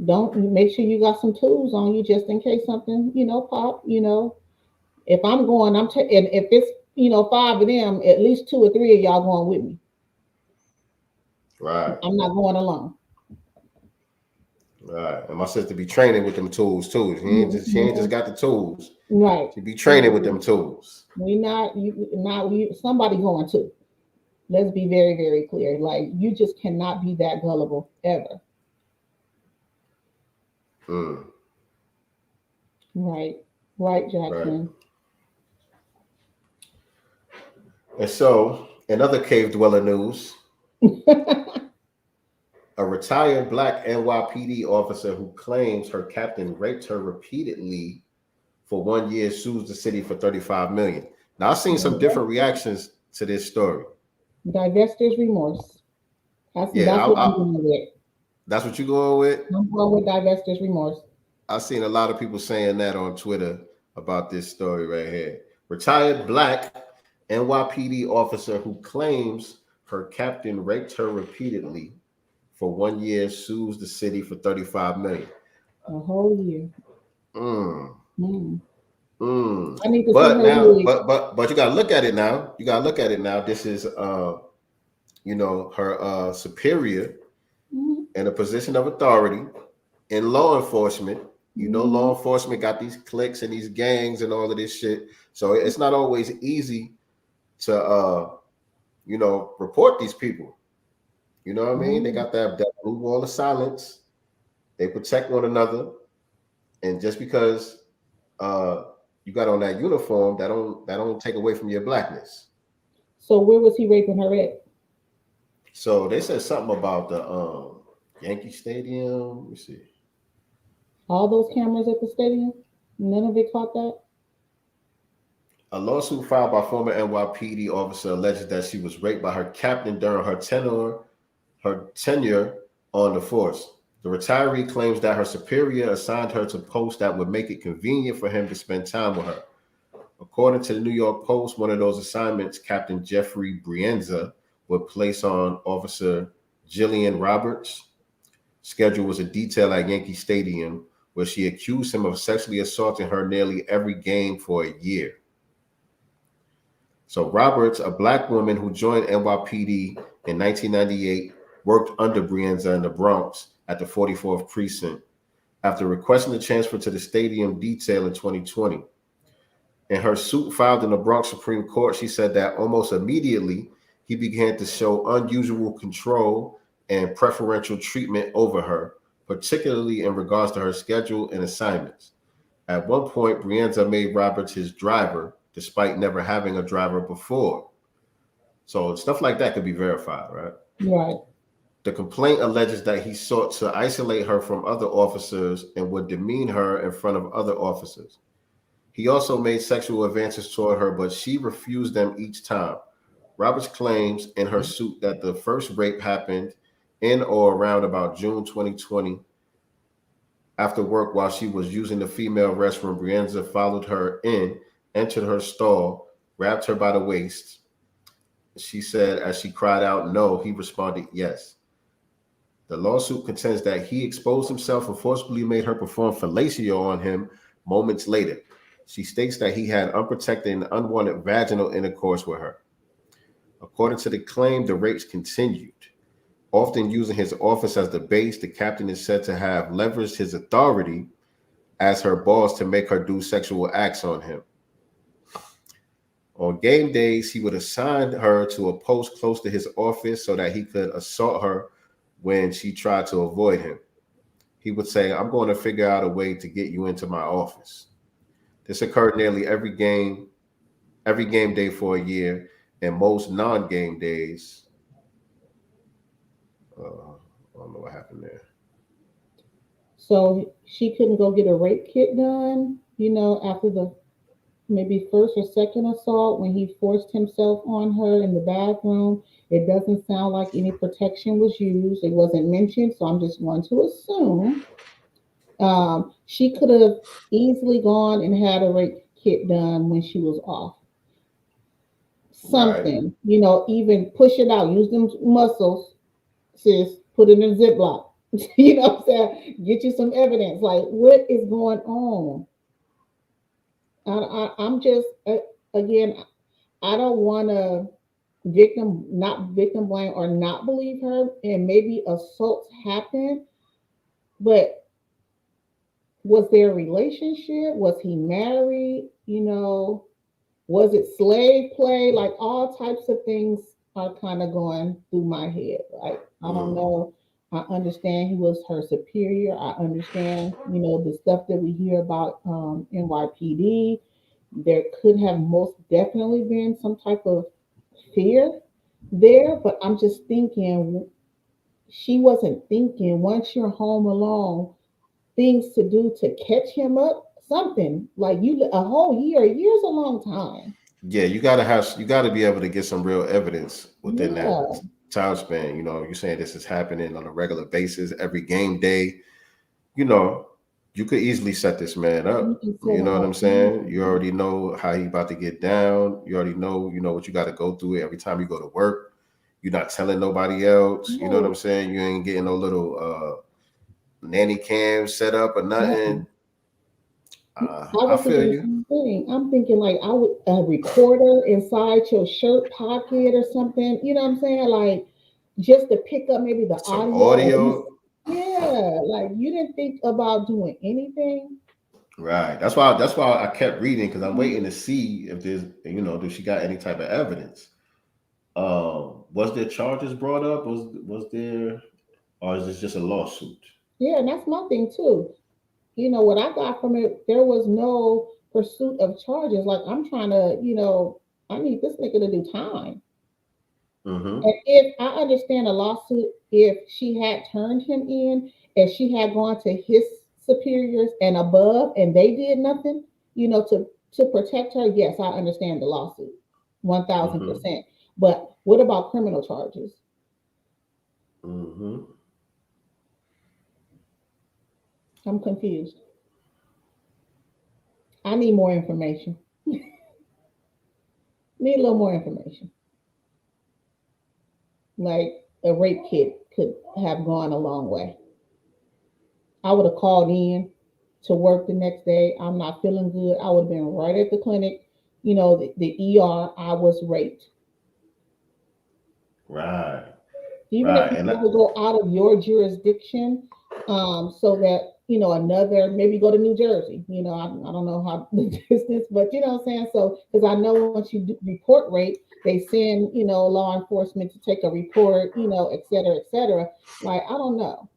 don't make sure you got some tools on you just in case something, pop, if I'm going, and if it's, 5 of them, at least 2 or 3 of y'all going with me. Right. I'm not going alone. Right. And my sister be training with them tools too. She ain't just got the tools. Right. She be training with them tools. Somebody going to. Let's be very, very clear. Like, you just cannot be that gullible ever. Right, Jackson. Right. And so, in other cave dweller news, a retired black NYPD officer who claims her captain raped her repeatedly for 1 year sues the city for $35 million. Now, I've seen some different reactions to this story. Divestors remorse. That's what I'm going with. That's what you're going with? I'm going with divestors remorse. I've seen a lot of people saying that on Twitter about this story right here. Retired black NYPD officer who claims her captain raped her repeatedly for 1 year sues the city for $35 million. A whole year. I need to but you gotta look at it now. This is her superior in a position of authority in law enforcement. Law enforcement got these cliques and these gangs and all of this shit. So it's not always easy to report these people. You know what I mean? They got that blue wall of silence. They protect one another. And just because you got on that uniform, that don't take away from your blackness. So where was he raping her at? So they said something about the Yankee Stadium. Let me see. All those cameras at the stadium? None of it caught that? A lawsuit filed by former NYPD officer alleges that she was raped by her captain during her tenure on the force. The retiree claims that her superior assigned her to posts that would make it convenient for him to spend time with her. According to the New York Post, one of those assignments, Captain Jeffrey Brienza would place on Officer Jillian Roberts' schedule was a detail at Yankee Stadium where she accused him of sexually assaulting her nearly every game for a year. So Roberts, a black woman who joined NYPD in 1998, worked under Brianza in the Bronx at the 44th precinct after requesting a transfer to the stadium detail in 2020. In her suit filed in the Bronx Supreme Court, she said that almost immediately he began to show unusual control and preferential treatment over her, particularly in regards to her schedule and assignments. At one point, Brianza made Roberts his driver, despite never having a driver before. So stuff like that could be verified, right? Right. The complaint alleges that he sought to isolate her from other officers and would demean her in front of other officers. He also made sexual advances toward her, but she refused them each time. Roberts claims in her suit that the first rape happened in or around about June 2020. After work, while she was using the female restroom, Brianza followed her in, entered her stall, grabbed her by the waist. She said, as she cried out, no, he responded, yes. The lawsuit contends that he exposed himself and forcibly made her perform fellatio on him moments later. She states that he had unprotected and unwanted vaginal intercourse with her. According to the claim, the rapes continued. Often using his office as the base, the captain is said to have leveraged his authority as her boss to make her do sexual acts on him. On game days, he would assign her to a post close to his office so that he could assault her when she tried to avoid him. He would say, I'm going to figure out a way to get you into my office. This occurred nearly every game day for a year, and most non-game days. I don't know what happened there. So she couldn't go get a rape kit done, after the maybe first or second assault when he forced himself on her in the bathroom. It doesn't sound like any protection was used. It wasn't mentioned, so I'm just going to assume she could have easily gone and had a rape kit done when she was off. Something, right. Even push it out, use them muscles, sis, put it in a Ziploc. You know what I'm saying? Get you some evidence. Like, what is going on? I'm just, again, I don't want to not victim blame or not believe her. And maybe assaults happen, but was there a relationship? Was he married? Was it slave play? Like, all types of things are kind of going through my head. Like, I don't know. I understand he was her superior. I understand, the stuff that we hear about NYPD. There could have most definitely been some type of fear there, but I'm just thinking she wasn't thinking once you're home alone, things to do to catch him up, something like a whole year. A year's a long time. Yeah, you gotta be able to get some real evidence within that time span. You're saying this is happening on a regular basis, every game day. You could easily set this man up. You know what I'm saying? You already know how he about to get down. You already know, what you got to go through every time you go to work. You're not telling nobody else. You know what I'm saying? You ain't getting no little nanny cam set up or nothing. I feel you. I'm thinking like I would a recorder inside your shirt pocket or something. You know what I'm saying? Like, just to pick up maybe the audio. Yeah, like you didn't think about doing anything. Right. That's why I kept reading, because I'm waiting to see if there's, if she got any type of evidence. Was there charges brought up? Was there, or is this just a lawsuit? Yeah, and that's my thing too. What I got from it, there was no pursuit of charges. Like, I'm trying to, I need this nigga to do time. Mm-hmm. And if I understand a lawsuit, if she had turned him in, if she had gone to his superiors and above and they did nothing, to protect her, yes, I understand the lawsuit 1000%. Mm-hmm. But what about criminal charges? Mm-hmm. I'm confused. I need more information. Need a little more information. Like, a rape kit could have gone a long way. I would have called in to work the next day. I'm not feeling good. I would have been right at the clinic, the ER, I was raped. Right. Even if you ever go out of your jurisdiction, so that, another, maybe go to New Jersey, I don't know how the distance, but you know what I'm saying? So, because I know once you report rape, they send, law enforcement to take a report, et cetera, et cetera. Like, I don't know.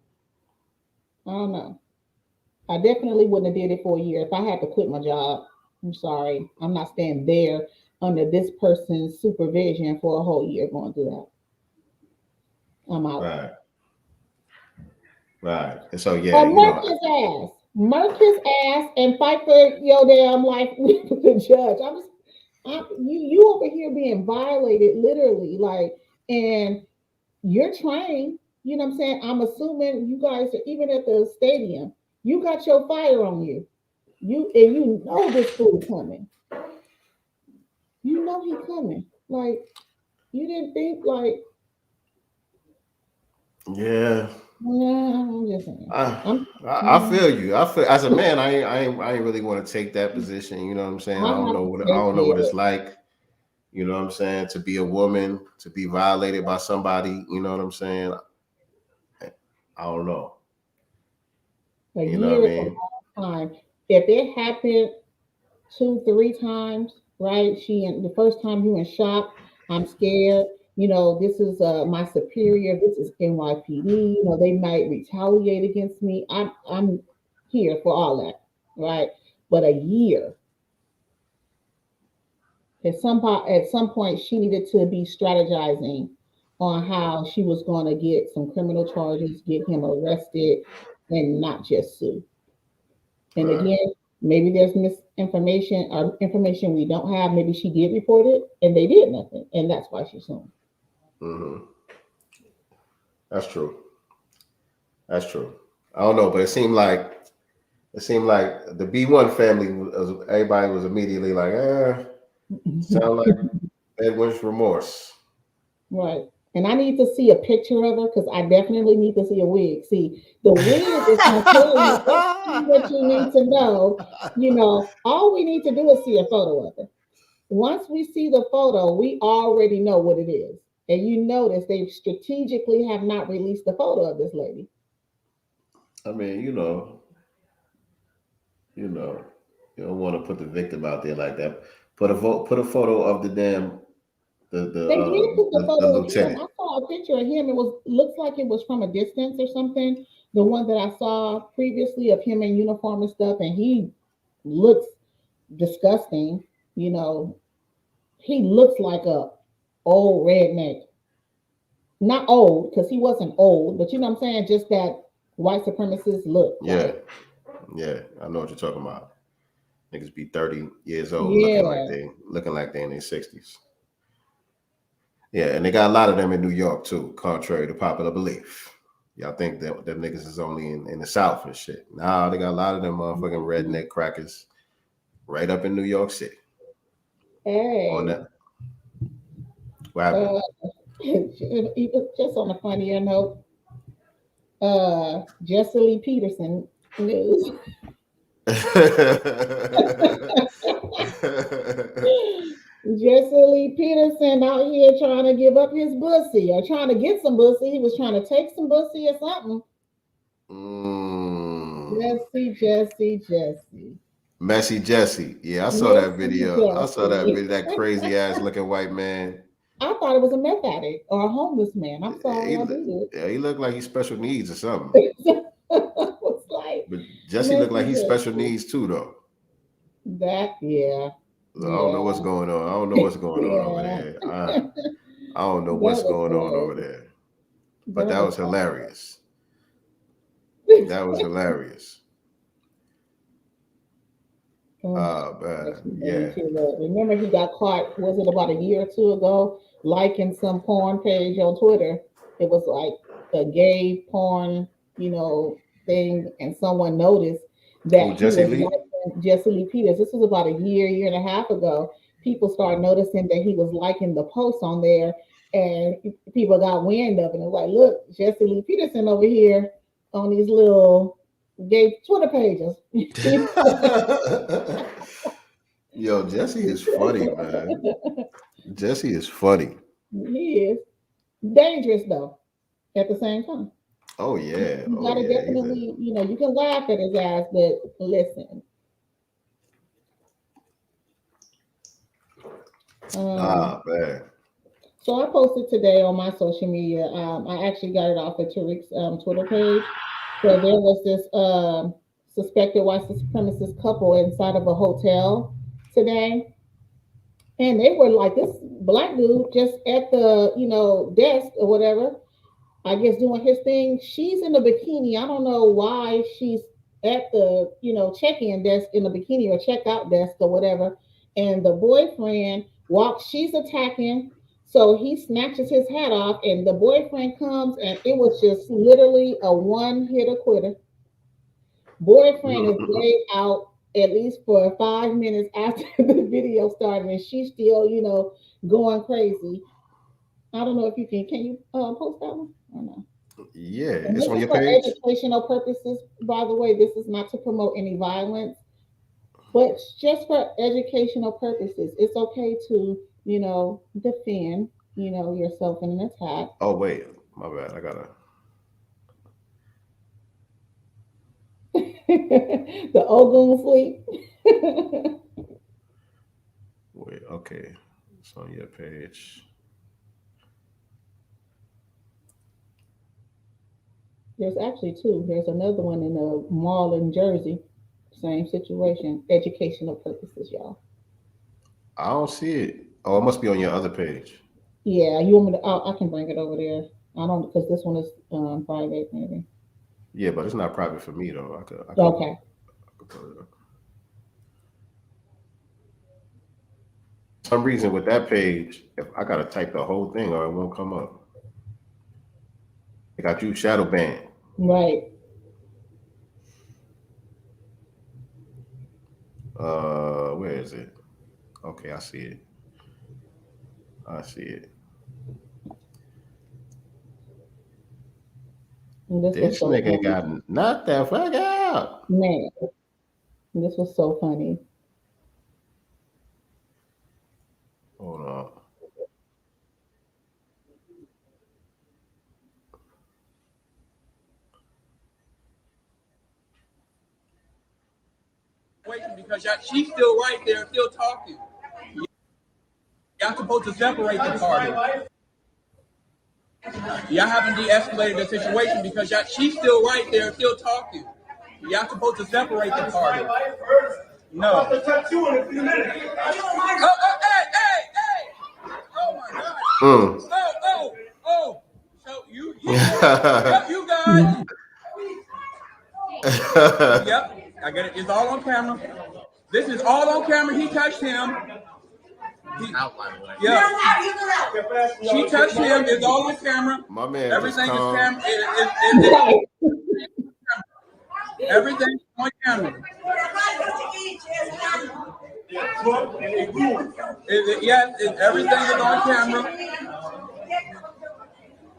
I definitely wouldn't have did it for a year. If I had to quit my job, I'm sorry. I'm not staying there under this person's supervision for a whole year going through that. I'm out. Right. And so, yeah, Or murk his ass and fight for your damn life with the judge. You over here being violated, literally, like, and you're trained. You know what I'm saying? I'm assuming you guys are even at the stadium. You got your fire on you. You know this fool coming. You know he coming. Like, you didn't think like. Yeah. I'm just saying. I feel you. I feel, as a man, I ain't really want to take that position. You know what I'm saying? I don't know what it's like. You know what I'm saying? To be a woman, to be violated by somebody. You know what I'm saying? I don't know. A year is a long time. If it happened 2-3 times, right? The first time you in shock, I'm scared. This is my superior. This is NYPD. They might retaliate against me. I'm here for all that, right? But a year. At some point, she needed to be strategizing on how she was going to get some criminal charges, get him arrested, and not just sue. And again, maybe there's misinformation or information we don't have. Maybe she did report it and they did nothing, and that's why she's suing. Mm-hmm. That's true. I don't know, but it seemed like the B1 family everybody was immediately like, sound like Edwin's remorse. Right. And I need to see a picture of her because I definitely need to see a wig. See, the wig is going to tell you what you need to know. All we need to do is see a photo of her. Once we see the photo, we already know what it is. And you notice they strategically have not released the photo of this lady. I mean, you don't want to put the victim out there like that. Put a photo of the damn they did put the photo of lieutenant. him. I saw a picture of him. Looks like it was from a distance or something. The one that I saw previously of him in uniform and stuff, and he looks disgusting. He looks like a old redneck. Not old, because he wasn't old, but you know what I'm saying? Just that white supremacist look. Yeah. Right? Yeah, I know what you're talking about. Niggas be 30 years old, Yeah. looking like they in their 60s. Yeah, and they got a lot of them in New York too, contrary to popular belief. Y'all think that them niggas is only in the South and shit. Nah, they got a lot of them motherfucking redneck crackers right up in New York City. Hey. On that. What happened? Just on a funnier note, Jesse Lee Peterson news. Jesse Lee Peterson out here trying to give up his bussy or trying to get some bussy. He was trying to take some bussy or something. Jesse. Messy Jesse. Yeah, I saw that video. I saw that video, that crazy ass looking white man. I thought it was a meth addict or a homeless man. I'm sorry. He looked like he's special needs or something. But Jesse looked like he's special needs too, though. I don't know what's going on. I don't know what's going on over there. I don't know what's going on over there. But that was hilarious. That was hilarious. Yeah. Remember, he got caught, was it about a year or two ago, liking some porn page on Twitter? It was like a gay porn, thing, and someone noticed that Jesse Lee Peters. This was about a year and a half ago. People started noticing that he was liking the posts on there, and people got wind of it. And like, look, Jesse Lee Peterson over here on these little gay Twitter pages. Yo, Jesse is funny, man. Jesse is funny. He is dangerous though. At the same time, Oh yeah. you Oh gotta yeah. definitely, you can laugh at his ass, but listen. Man. So I posted today on my social media. I actually got it off of Tariq's Twitter page. So there was this suspected white supremacist couple inside of a hotel today, and they were like this black dude just at the desk or whatever. I guess doing his thing. She's in a bikini. I don't know why she's at the check-in desk in a bikini or check-out desk or whatever. And the boyfriend walks. She's attacking. So he snatches his hat off, and the boyfriend comes, and it was just literally a one-hitter quitter. Boyfriend is laid out at least for 5 minutes after the video started, and she's still, going crazy. I don't know if you can you post that one or no? Yeah, And it's this on is your for page. educational purposes, by the way. This is not to promote any violence, but just for educational purposes. It's okay to, defend, yourself in an attack. Oh wait, my bad. I gotta. The Ogun sleep. Wait, okay. It's on your page. There's actually two. There's another one in a mall in Jersey. Same situation. Educational purposes, y'all. I don't see it. Oh, it must be on your other page. Yeah, you want me to? I can bring it over there. I don't, because this one is private, maybe. Yeah, but it's not private for me though. I could Okay. I could put it up. For some reason with that page, if I gotta type the whole thing or it won't come up. I got you shadow banned. Right. Where is it? Okay, I see it. I see it. This so nigga funny. got knocked the fuck out. Man, this was so funny. Hold on. Because she's still right there, still talking. Y'all supposed to separate the party. Y'all haven't de-escalated the situation because she's still right there, still talking. Y'all supposed to separate the party. No. I'm about to touch you in a few minutes. Hey! Oh my God. Oh. So you guys. Yep, I get it. It's all on camera. This is all on camera. He touched him. Out, by the way. Yeah. She touched him. It's all on camera. My man. Everything is camera. Everything is on camera. Yes, everything is on camera.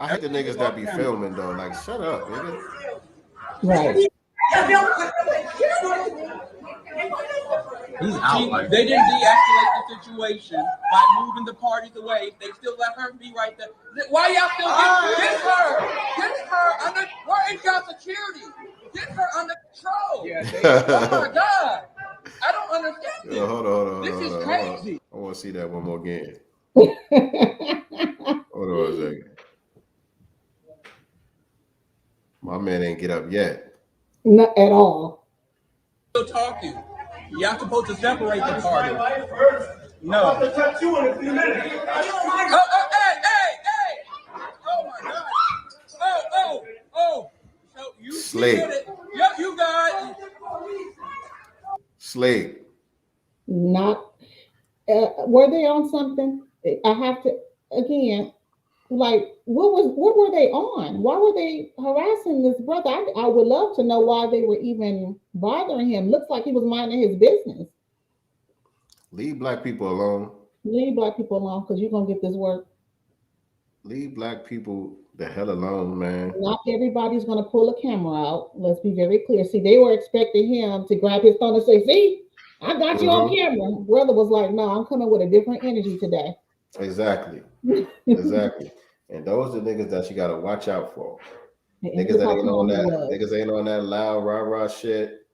I hate the niggas that be filming though. Like, shut up, nigga. Right. They didn't de-escalate the situation by moving the parties away. They still let her be right there. Why y'all still get her under? Where is y'all security? Get her under control. Oh my God, I don't understand this. Hold on. This is crazy. I want to see that one more again. Hold on a second. My man ain't get up yet. Not at all. Still talking. Y'all supposed to separate the party. No. I'm about to touch you in a few minutes. Hey! Oh my God. Oh. So you did it. Yep, you got it. Slave. Not. Were they on something? I have to again. Like, what were they on? Why were they harassing this brother? I would love to know why they were even bothering him. Looks like he was minding his business. Leave black people alone. Leave black people alone, because you're gonna get this work. Leave black people the hell alone, man. Not everybody's gonna pull a camera out. Let's be very clear. See, they were expecting him to grab his phone and say, "See, I got you on camera. Brother was like, no, I'm coming with a different energy today. Exactly. Exactly. And those are niggas that you gotta watch out for. And Niggas look that how ain't on calm he that. was. Niggas ain't on that loud rah shit.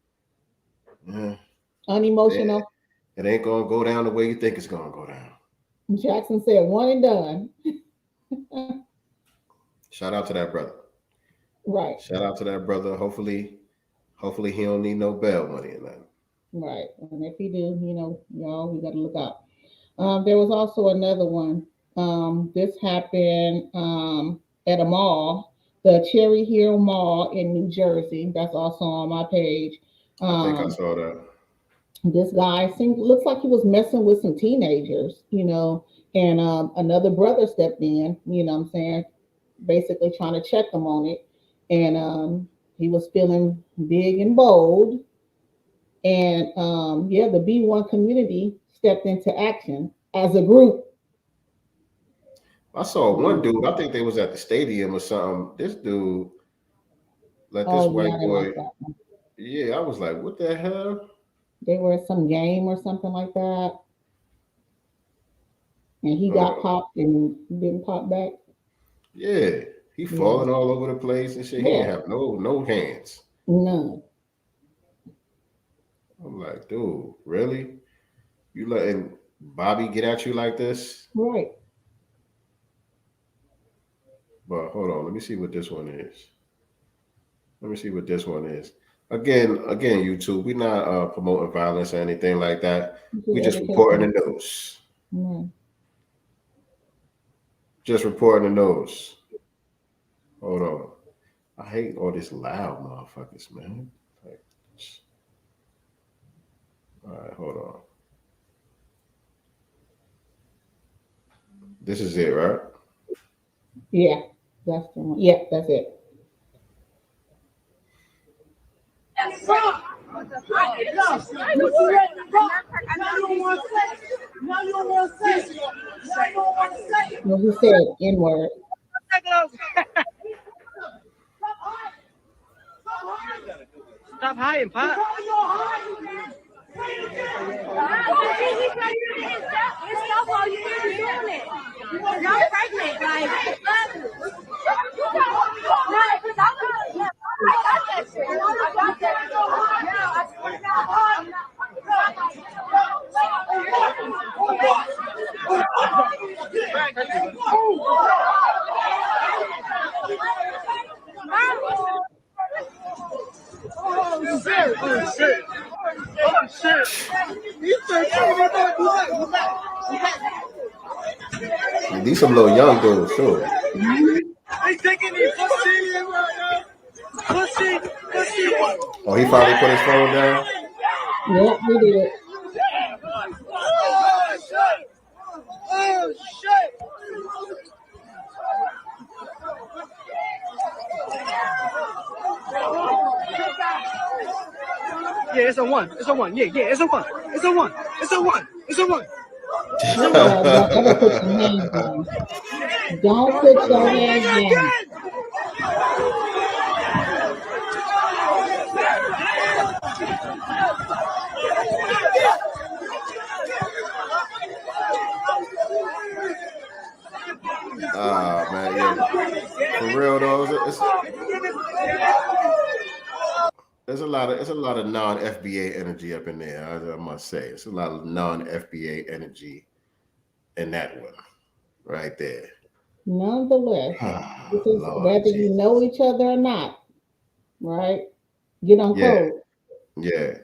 Unemotional. It ain't gonna go down the way you think it's gonna go down. Jackson said, one and done. Shout out to that brother. Right. Shout out to that brother. Hopefully he don't need no bail money or nothing. Right. And if he do, y'all, we gotta look out. There was also another one. This happened at a mall, the Cherry Hill Mall in New Jersey. That's also on my page. I think I saw that. This guy looks like he was messing with some teenagers, and another brother stepped in, what I'm saying, basically trying to check him on it. And he was feeling big and bold. And the B1 community stepped into action as a group. I saw one dude, I think they was at the stadium or something. This dude, like this white boy. Yeah, I was like, what the hell? They were at some game or something like that. And he got popped and didn't pop back. Yeah, he falling all over the place and shit. He didn't have no hands. None. I'm like, dude, really? You letting Bobby get at you like this? Right. But hold on, let me see what this one is. Again, YouTube, we're not promoting violence or anything like that. We just reporting the news. Just reporting the news. Hold on. I hate all this loud motherfuckers, man. All right, hold on. This is it, right? Yeah, that's the one. Yeah, that's it. Well, he said N-word. Stop hiding, Pop. You're pregnant, like. These some little young dudes, too. They taking these pussy right now. Pussy. Oh, he finally put his phone down? Yep, he did. Oh, shit. Yeah, it's a one. It's a one. Yeah, it's a one. It's a one. It's a one. It's a one. Don't put your hands down. Don't put your hands down. Man, yeah. For real though, there's a lot of non-FBA energy up in there. I must say, it's a lot of non-FBA energy in that one, right there. Nonetheless, this is whether you know each other or not, right? Get on code. Yeah.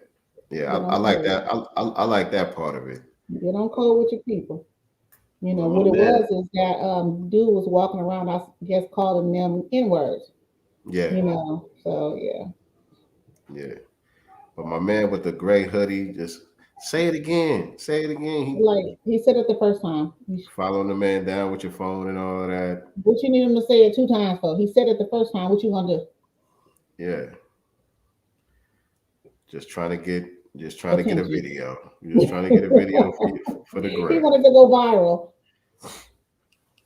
I like that. I like that part of it. Get on code with your people. What it was is that dude was walking around, I guess, calling them N-words. Yeah. So yeah. Yeah. But my man with the gray hoodie, just say it again. Say it again. He said it the first time. Following the man down with your phone and all of that. What you need him to say it 2 times for? He said it the first time. What you gonna do? Yeah. Just trying to get a video. Just trying to get a video for the gray. He wanted to go viral.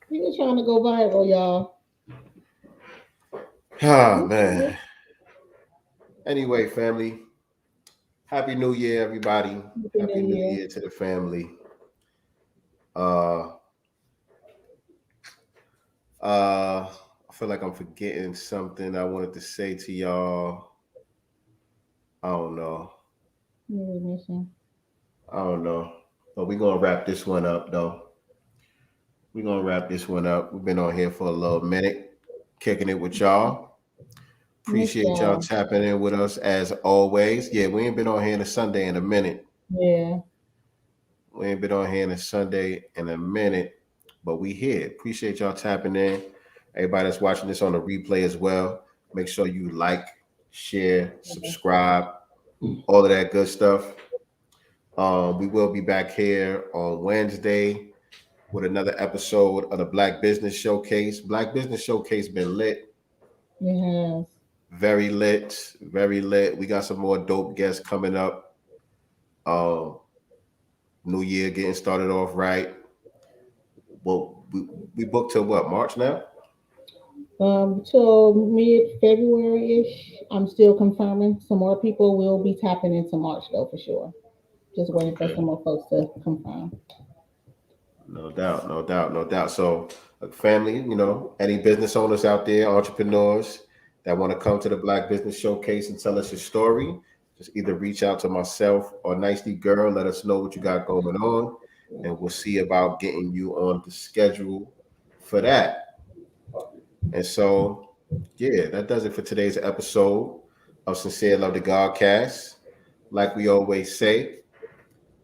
He was trying to go viral, y'all. Oh man. Anyway, family, Happy New Year, everybody. Happy New Year to the family. I feel like I'm forgetting something I wanted to say to y'all. I don't know. I don't know. But we're gonna wrap this one up though. We're gonna wrap this one up. We've been on here for a little minute, kicking it with y'all. Appreciate y'all tapping in with us as always. Yeah, we ain't been on here in a Sunday in a minute. Yeah. We ain't been on here in a Sunday in a minute, but we here. Appreciate y'all tapping in. Everybody that's watching this on the replay as well. Make sure you like, share, subscribe, all of that good stuff. We will be back here on Wednesday with another episode of the Black Business Showcase. Black Business Showcase been lit. Yes. Very lit, very lit. We got some more dope guests coming up. New Year getting started off right. Well, we booked till what, March now? Till mid-February-ish. I'm still confirming. Some more people will be tapping into March though, for sure. Just waiting for some more folks to confirm. No doubt, no doubt, no doubt. So, family, you know, any business owners out there, entrepreneurs that want to come to the Black Business Showcase and tell us your story, just either reach out to myself or nyctegur. Let us know what you got going on, and we'll see about getting you on the schedule for that. And so, yeah, that does it for today's episode of Sincere Love to Godcast. Like we always say,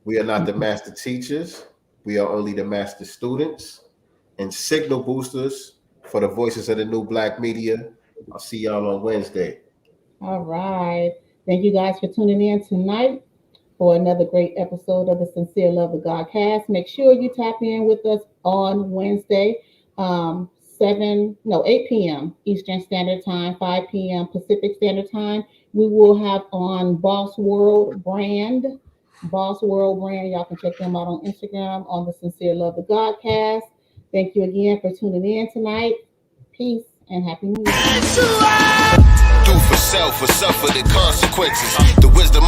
we are not the master teachers. We are only the master students and signal boosters for the voices of the new Black media. I'll see y'all on Wednesday. All right. Thank you guys for tuning in tonight for another great episode of the Sincere Love of Godcast. Make sure you tap in with us on Wednesday, 8 p.m. Eastern Standard Time, 5 p.m. Pacific Standard Time. We will have on Boss World Brand. Y'all can check them out on Instagram on the Sincere Love of Godcast. Thank you again for tuning in tonight. Peace and Happy New Year. Do for self or suffer the consequences. The wisdom